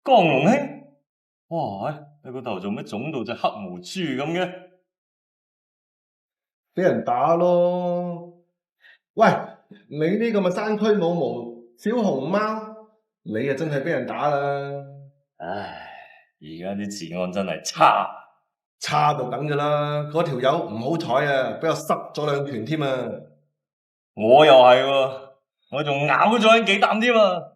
江龍兄，哇！你個頭做咩腫到隻黑毛豬咁嘅？俾人打咯！喂，你呢個咪山區冇毛小熊貓，你啊真係俾人打啦！唉，而家啲治安真係差，差就等噶啦。嗰條友唔好彩啊，俾我塞咗兩拳添啊！我又係喎，我仲咬咗人幾啖添啊！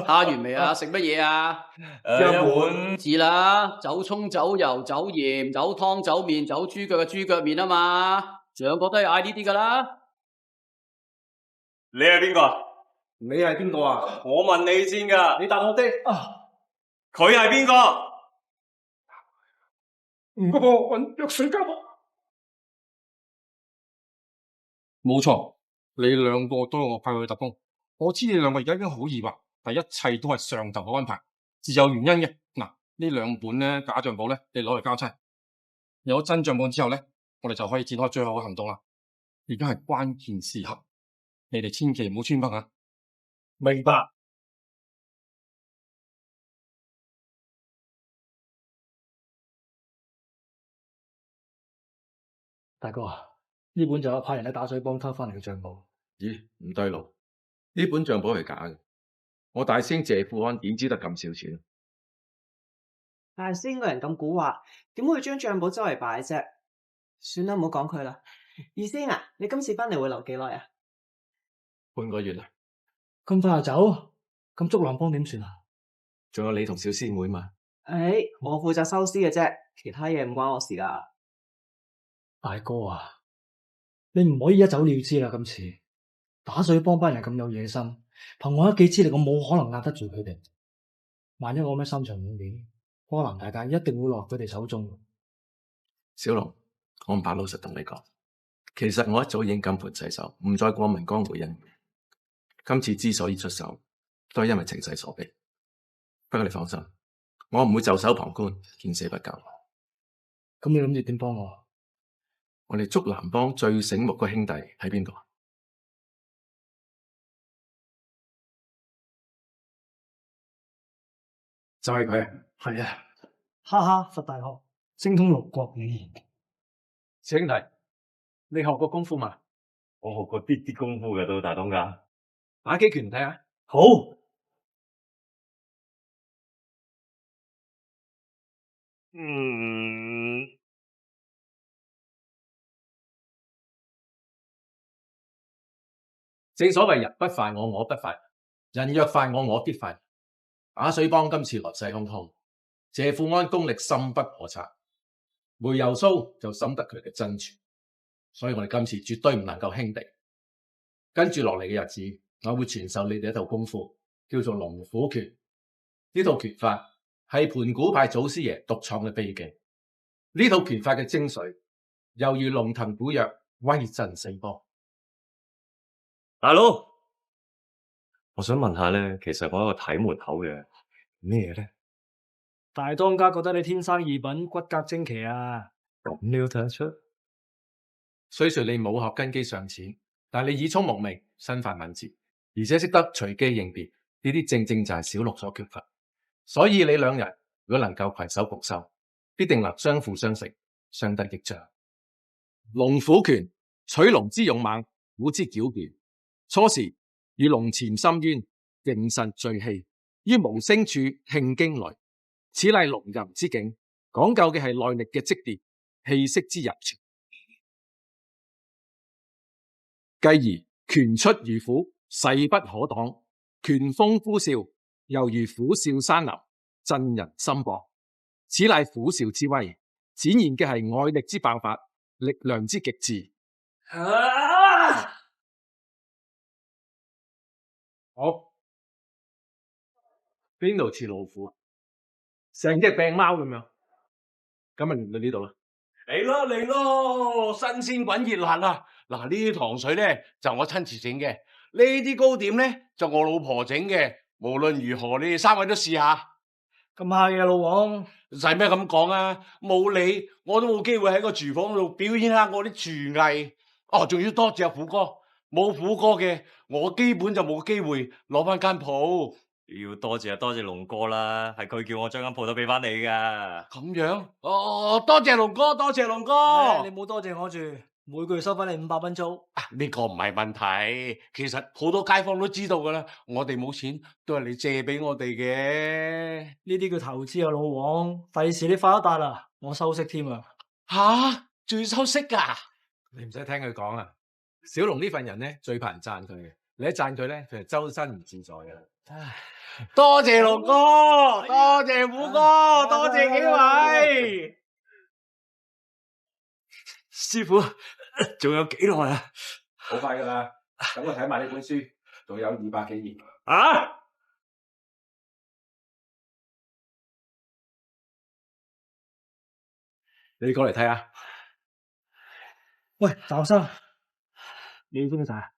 蝦完未啊？食乜嘢啊？一碗字啦，酒葱、酒油、酒鹽、酒湯、酒麵、酒豬腳嘅豬腳麵啊嘛，上個都係嗌呢啲噶啦。你係邊個？你係邊個啊？我問你先噶，你答我啲啊！佢係邊個？嗰個揾藥水家伙。冇錯，你兩個都係我派去特工。我知你兩個而家已經好疑惑，但一切都係上頭嘅安排，自有原因嘅。嗱，呢兩本咧假賬簿咧，你攞嚟交差。有咗真賬簿之後咧，我哋就可以展開最後嘅行動啦。而家係關鍵時刻，你哋千祈唔好穿崩啊！明白。大哥，呢本就係派人喺打水幫偷翻嚟嘅賬簿。咦，唔對路，呢本賬簿係假嘅。我大師兄謝富安點知得咁少錢？大師兄個人咁蠱惑，點會將賬簿周圍擺啫？算啦，唔好講佢啦。二師兄啊，你今次翻嚟會留幾耐啊？半個月啦，咁快就走？咁竹籃幫點算啊？仲有你同小師妹嘛？我負責收屍嘅啫，其他嘢唔關我事噶。大哥啊，你唔可以一走了之啦！今次打水幫班人咁有野心，憑我一己之力，我冇可能壓得住佢哋。萬一我咩三長五短，波蘭大街一定會落佢哋手中。小龍，我唔怕老實同你講，其實我一早已經金盆洗手，唔再過問江湖恩怨。今次之所以出手，都係因為情勢所逼。不過你放心，我唔會袖手旁觀，見死不救。咁你諗住點幫我？我哋竹籃幫最醒目嘅兄弟喺邊度？就係佢啊！係啊，哈哈佛大學精通六國語言。小兄弟，你學過功夫嘛？我學過啲功夫嘅都，大東家。打幾拳睇下。好。正所謂人不犯我，我不犯人；人若犯我，我必犯。打水幫今次來勢洶洶，謝富安功力深不可測，梅油蘇就審得佢嘅真傳，所以我哋今次絕對唔能夠輕敵。跟住落嚟嘅日子，我會傳授你哋一套功夫，叫做龍虎拳。呢套拳法係盤古派祖師爺獨創嘅秘技。呢套拳法嘅精髓，猶如龍騰古躍，威震四方。大佬，我想問下咧，其實我係一個睇門口嘅咩咧？大當家覺得你天生異稟，骨骼精奇啊！咁你都睇得出？雖說你武學根基尚淺，但你耳聰目明，身法敏捷，而且識得隨機應變，呢啲正正就係小六所缺乏。所以你兩人如果能夠攜手共修，必定能相輔相成，相得益彰。龍虎拳取龍之勇猛，虎之矯健。初時與龍潛深淵，勁神聚氣，於無聲處慶驚雷。此乃龍吟之境，講究嘅係內力嘅積澱，氣息之入潮。繼而拳出如虎，勢不可擋，拳風呼嘯，猶如虎嘯山林，震人心魄。此乃虎嘯之威，展現嘅係外力之爆發，力量之極致。好，邊度似老虎？成隻病貓咁樣。今日練到呢度啦。嚟咯嚟咯，新鮮滾熱辣啊！嗱，呢啲糖水咧就我親自整嘅，呢啲糕點咧就我老婆整嘅。無論如何，你哋三位都試下。咁客氣啊，老王。使咩咁講啊？冇你，我都冇機會喺個廚房度表演下我啲廚藝。哦，仲要多謝虎哥，冇虎哥嘅，我基本就冇機會攞翻間鋪。要多謝多謝龍哥啦，係佢叫我將間鋪頭俾翻你噶。咁樣？哦，多謝龍哥，多謝龍哥。你冇多謝我住，每個月收翻你500蚊租。呢個唔係問題，其實好多街坊都知道噶啦。我哋冇錢，都係你借俾我哋嘅。呢啲叫投資啊，老王。費事你發咗達啦，我收息添啊。吓，仲要收息噶？你唔使聽佢講啊。小龍呢份人咧，最怕人讚佢嘅。你一讚佢咧，佢就周身唔自在噶啦。多謝龍哥，多謝虎哥，多謝幾位師傅，仲有幾耐啊？好快噶啦，等我睇埋呢本書，仲有200幾頁。啊！你過嚟睇下。喂，大學生，你中意晒？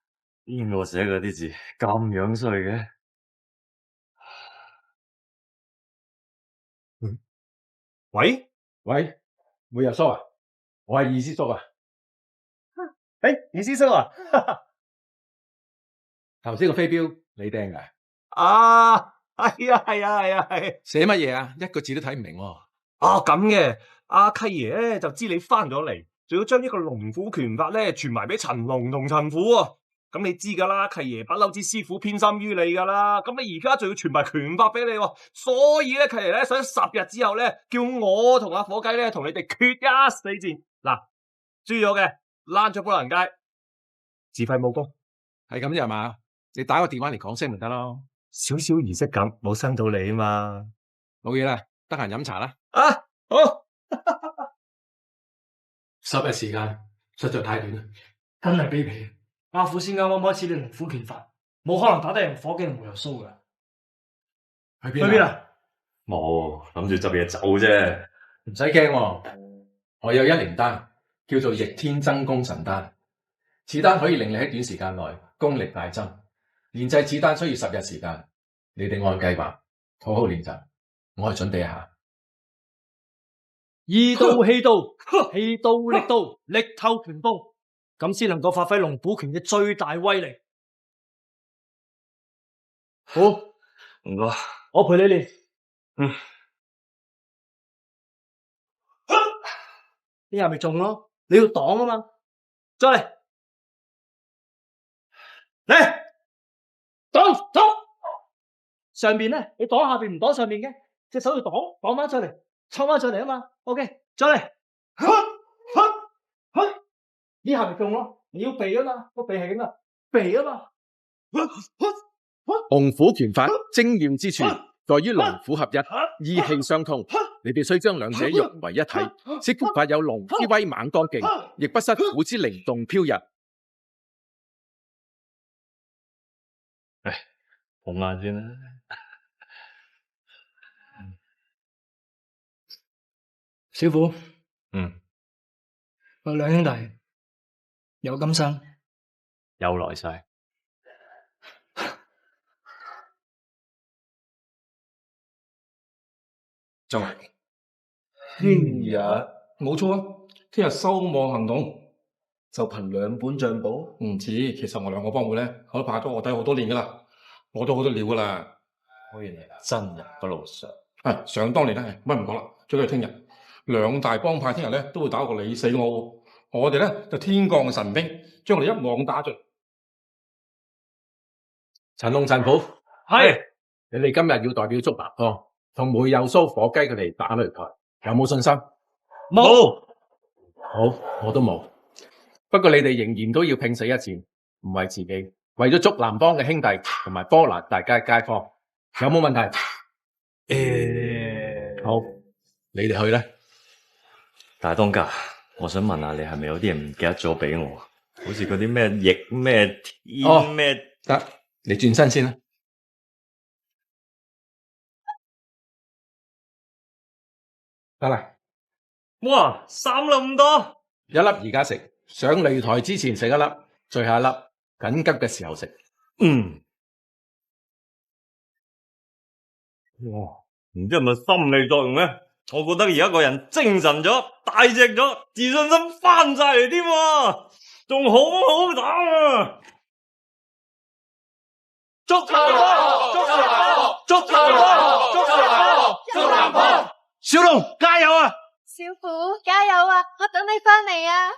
邊個寫嗰啲字咁樣衰嘅？喂，梅油蘇啊，我係二師叔啊。二師叔啊，頭先個飛鏢你掟噶？係啊，寫乜嘢啊？一個字都睇唔明喎。咁嘅，阿契爺咧就知你翻咗嚟，仲要將呢個龍虎拳法咧傳埋俾陳龍同陳虎啊。咁你知噶啦，契爺不嬲之師傅偏心於你噶啦。咁你而家仲要傳埋拳法俾你，所以咧契爺咧想10日之後咧，叫我同阿火雞咧同你哋決一死戰。嗱，輸咗嘅躝出波蘭街，自廢武功。係咁啫嘛？你打個電話嚟講聲咪得咯。少少儀式感，冇傷到你啊嘛。冇嘢啦，得閒飲茶啦。啊，好。 10日時間實在太短啦。真係卑鄙！阿虎先啱啱開始練龍虎拳法，冇可能打得贏火警同無憂蘇噶。去去邊啊？冇，諗住執嘢走啫。唔使驚喎，我有一靈丹，叫做逆天增功神丹。此丹可以令你喺短時間內功力大增。煉製此丹需要10日時間，你哋按計劃好好練習。我去準備一下。以刀氣刀，氣刀力刀，力透拳風，咁先能夠發揮龍虎拳嘅最大威力。好，唔該，我陪你練。嗯，呢下咪中咯，你要擋啊嘛。再嚟，嚟，擋。上邊咧，你擋下邊唔擋上邊嘅，隻手要擋翻上嚟，抽翻上嚟啊嘛。OK， 再嚟，呢下咪中咯。你要避啊嘛，個避係點啊？避啊嘛。龍虎拳法精驗之處在於龍虎合一，意氣相通。你必須將兩者融為一體，使拳法有龍之威猛剛勁，亦不失虎之靈動飄逸。捧下先啦。小虎，我兩兄弟有今生，有來世。就係聽日，冇錯啊！聽日收網行動，就憑2本賬簿？唔止，其實我2個幫會咧，我都拍咗卧底好多年噶啦，我都好多料噶啦。果然係真人不露相。係想當年咧，乜唔講啦，最緊要聽日2大幫派聽日咧都會打過你死我，我哋咧就天降嘅神兵，將我哋一網打盡。陳龍、陳虎，係你哋今日要代表竹南幫同梅有蘇火雞佢哋打擂台，有冇信心？冇。好，我都冇。不過你哋仍然都要拼死一戰，唔為自己，為咗竹南幫嘅兄弟同埋波蘭大街街坊，有冇問題？好，你哋去咧。大當家，我想問下你係咪有啲嘢唔記得咗俾我？好似嗰啲咩翼咩天咩得，你轉身先啦。得啦，哇，3粒咁多，1粒而家食，上擂台之前食1粒，最後1粒，緊急嘅時候食。哇，唔知係咪心理作用咧？我覺得而家個人精神咗，大隻咗，自信心翻晒嚟添，仲好好打啊！竹南幫，竹南幫，竹南幫，竹南幫，竹南幫，小龍加油啊！小虎加油啊！我等你翻嚟啊！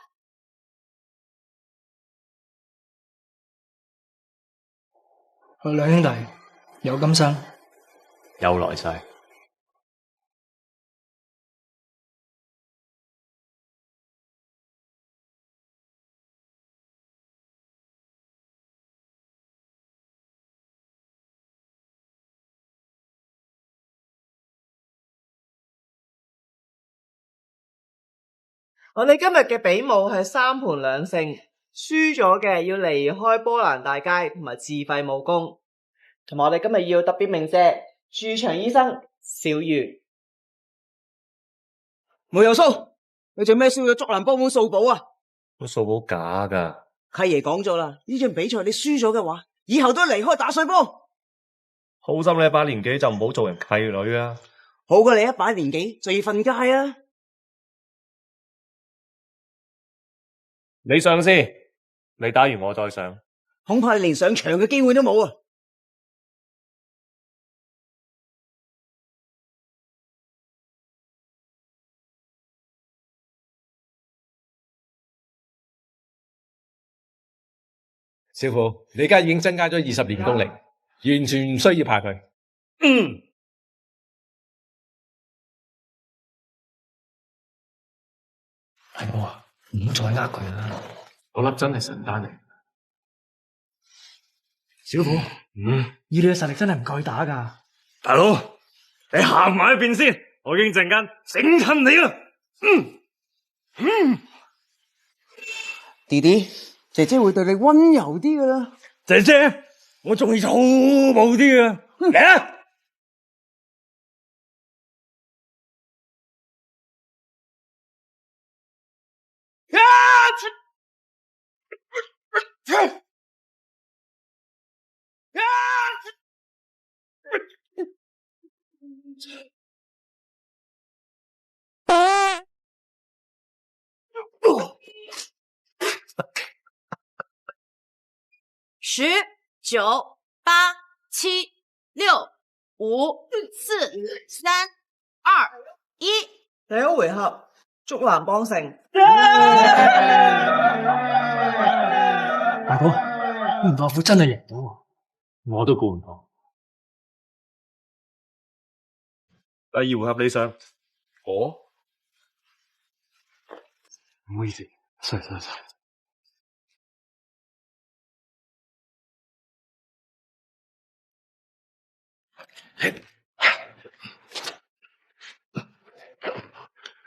我兩兄弟有今生，有來世。我哋今日嘅比武係3盤2勝，輸咗嘅要離開波蘭大街同埋自廢武功。同埋我哋今日要特別鳴謝駐場醫生小月。梅有蘇，你做咩燒咗竹南幫本數簿啊？個數簿假噶。契爺講咗啦，呢場比賽你輸咗嘅話，以後都離開打水幫。好心你1把年紀就唔好做人契女啊！好過你1把年紀就要瞓街啊！你上先，你打完我再上。恐怕你連上場嘅機會都冇啊！小虎，你而家已經增加咗20年功力，完全唔需要怕佢。係我啊！唔好再呃佢啦，嗰粒真係神丹嚟。小虎，以你嘅實力真係唔夠佢打㗎。大佬，你行埋一邊先，我已經陣間整親你啦。弟弟，姐姐會對你溫柔啲㗎啦。姐姐，我中意粗暴啲嘅，嚟啊！10、9、8、7、6、5、4、3、2、1。第一回合，竹籃幫勝。大哥，估唔到阿虎真係贏到喎。我都估唔到。第二回合你上，唔好意思，sorry。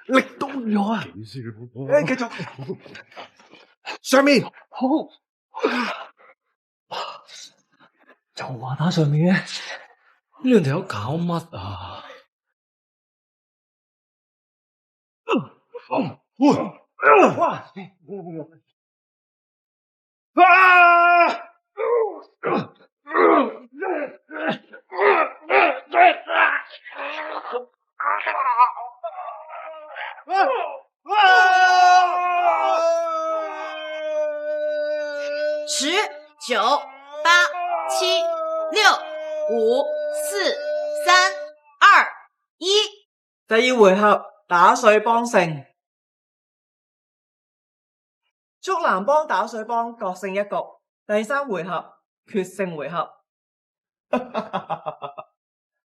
力到咗啊！繼續，上面好，就話打上面嘅，呢兩條友搞乜啊？10、9、8、7、6、5、4、3、2、1。第二回合，打水幫勝。竹籃幫打水幫各勝一局。第三回合，決勝回合。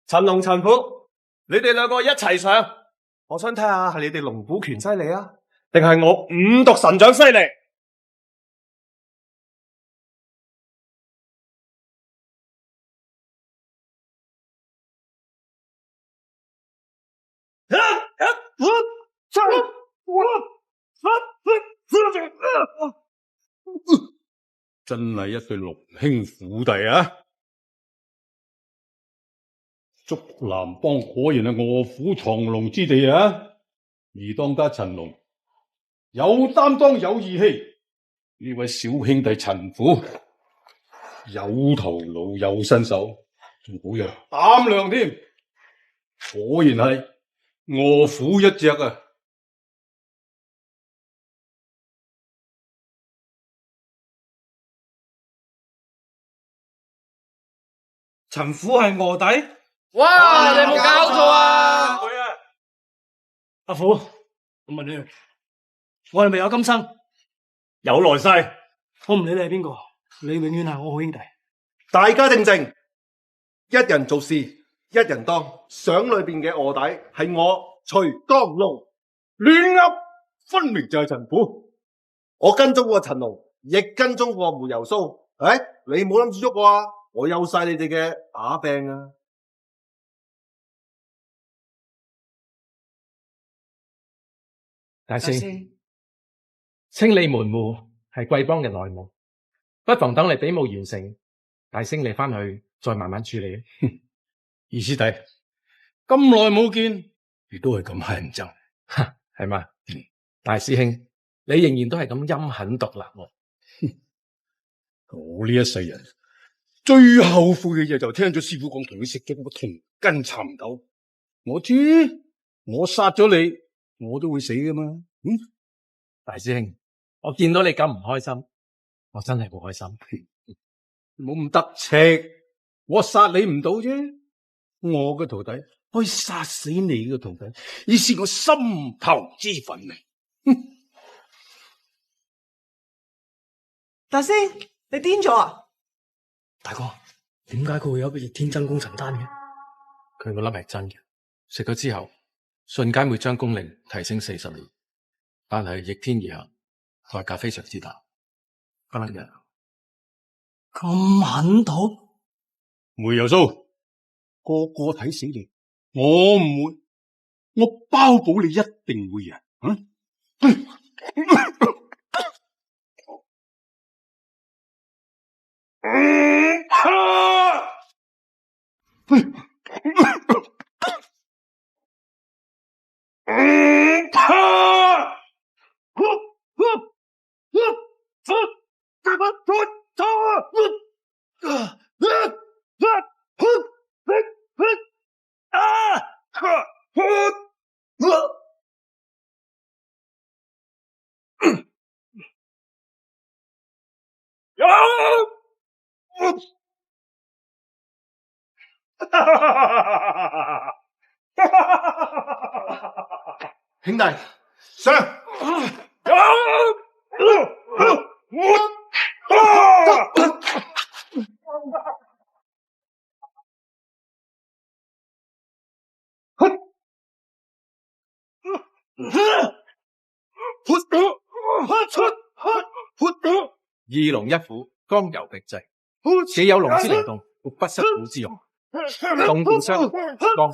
陳龍、陳虎，你哋兩個一齊上。我想睇下係你哋龍虎拳犀利啊，定係我五毒神掌犀利？真係一對龍兄虎弟啊！竹籃幫果然係卧虎藏龍之地啊！而當家陳龍有擔當有義氣，呢位小兄弟陳虎有頭腦有身手，仲好有膽量添，果然係卧虎一隻啊！陳虎係卧底？哇！你有冇搞錯啊？阿虎，我問你，我係咪有今生？有來世。我唔理你係邊個，你永遠係我好兄弟。大家定靜，一人做事一人當。相裏邊嘅卧底係我徐江龍。亂噏，分明就係陳虎。我跟蹤過陳龍，亦跟蹤過胡油鬚。你冇諗住喐我啊！我有晒你哋嘅把柄啊！大師，清理門戶係貴邦嘅內務，不妨等你比武完成，大聲你翻去再慢慢處理。二師弟，咁耐冇見，亦都係咁乞人憎，係嘛？大師兄，你仍然都係咁陰狠毒辣喎。我呢一世人最後悔嘅嘢就聽咗師傅講同佢食咗嗰個同根蠶豆。我知，我殺咗你，我都會死噶嘛。大師兄，我見到你咁唔開心，我真係好開心。冇咁得戚，我殺你唔到啫。我嘅徒弟可以殺死你嘅徒弟，以示我心頭之憤懑。大師，你癲咗啊？大哥，點解佢會有個逆天真功神丹嘅？佢個粒係真嘅，食咗之後瞬間會將功力提升40年，但係逆天而行，代價非常之大。不能嘅，咁狠毒，梅油蘇，個個睇死你，我唔會，我包保你一定會贏。兄弟，上！二龍一虎，剛柔並濟，既有龍之靈動，亦不失虎之勇。動劍相當。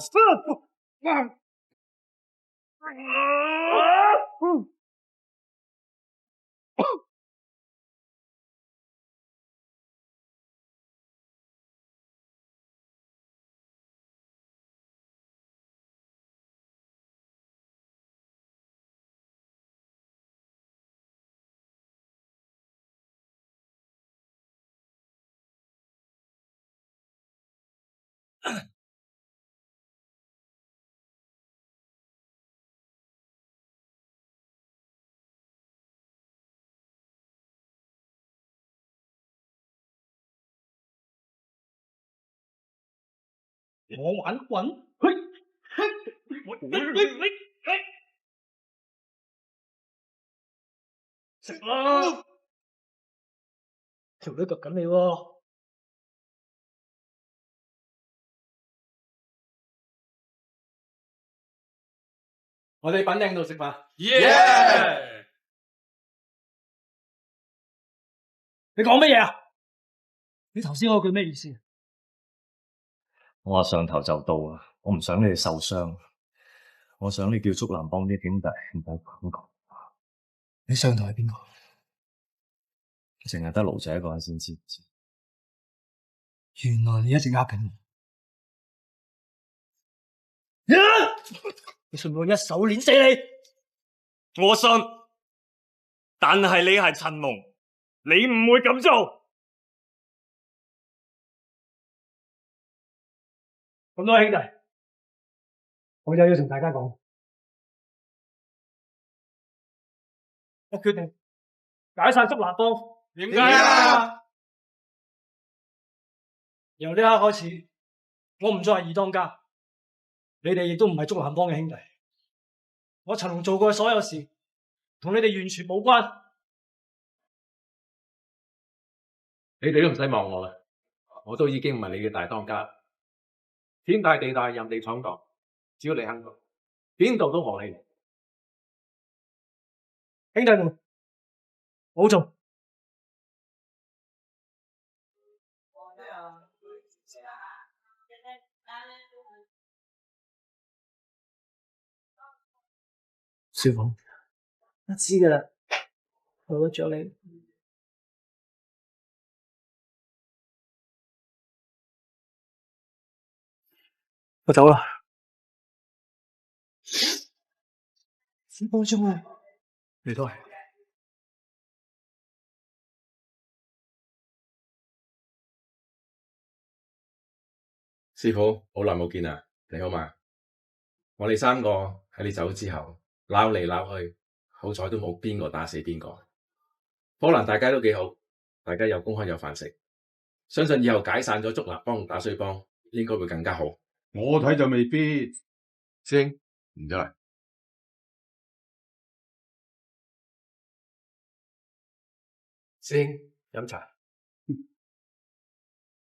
我玩滾，食啦！條女及緊你喎，我哋品靚度食飯。你講乜嘢啊？你頭先嗰句咩意思？我話上頭就到啊！我唔想你哋受傷，我想你叫竹南幫啲兄弟唔好咁講。你上頭係邊個？淨係得盧仔一個人先知。原來你一直呃緊我。你信唔信我一手捏死你？我信，但係你係陳龍，你唔會咁做。咁多位兄弟，我就要同大家講，我決定解散竹南幫。點解啊？由呢刻開始，我唔再係二當家，你哋亦都唔係竹南幫嘅兄弟。我陳龍做過嘅所有事，同你哋完全冇關。你哋都唔使望我啦，我都已經唔係你嘅大當家。天大地大，任你闖蕩，只要你肯做，邊度都和氣。兄弟們，保重。小鳳，我知噶啦，我都着你。我走啦。小寶鐘啊，你都係。師傅，好耐冇見啦，你好嘛？我哋三個喺你走之後鬧嚟鬧去，好彩都冇邊個打死邊個。可能大家都幾好，大家有工開有飯食，相信以後解散咗竹南幫打水幫，應該會更加好。我睇就未必。師兄，唔得嚟。師兄，飲茶。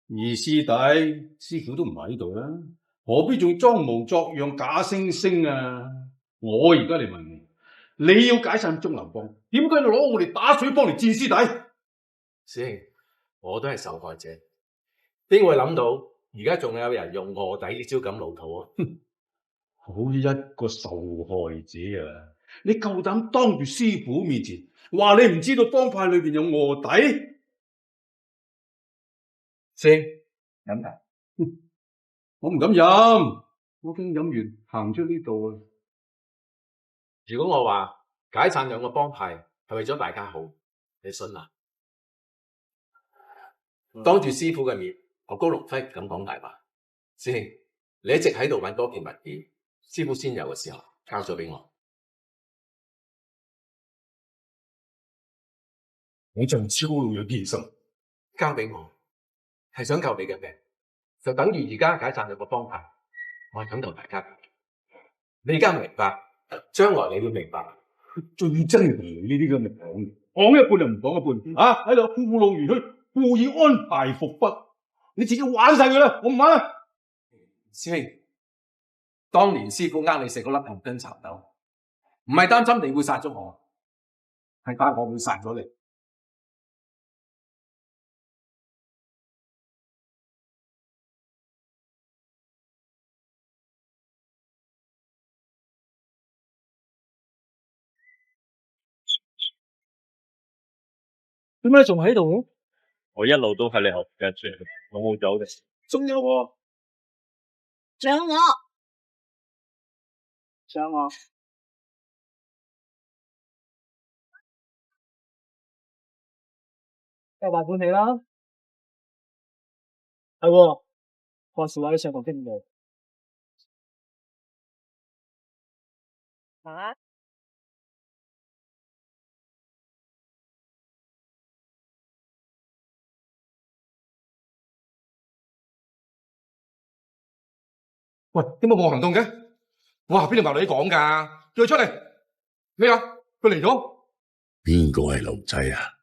二師弟，師傅都唔喺度啦，何必仲裝模作樣假惺惺啊？我而家嚟問你，你要解散竹林幫，點解你攞我哋打水幫嚟墊師弟？師兄，我都係受害者，邊會諗到而家仲有人用卧底呢招咁老土啊？好一個受害者啊！你夠膽當住師傅面前話你唔知道幫派裏邊有卧底？師兄飲茶，我唔敢飲，我驚飲完行出呢度啊！如果我話解散兩個幫派係為咗大家好，你信啊？當住師傅嘅面，我高龍輝咁講大話。師兄，你一直喺度揾嗰件物件，師傅先有嘅時候交咗俾我，我仲超露有啲心，交俾我係想救你嘅命，就等於而家解散兩個幫派，我係想救大家。你而家唔明白，將來你會明白。最憎係你呢啲咁嘅講一半又唔講一半，啊喺度故弄玄虛，故意安排伏筆，你自己玩晒佢啦，我唔玩啦。師兄，當年師傅呃你食嗰粒紅根蠶豆，唔係擔心你會殺咗我，係怕我會殺咗你。點解你仲喺度？我一路都喺你後邊跟住，我冇走嘅。仲有喎，仲有我，仲有我，又話管你啦。係喎，話時話你上堂經過。啊？喂，點解冇行動嘅？哇，邊度埋女講㗎？叫佢出嚟！咩啊？佢嚟咗？邊個係奴仔啊？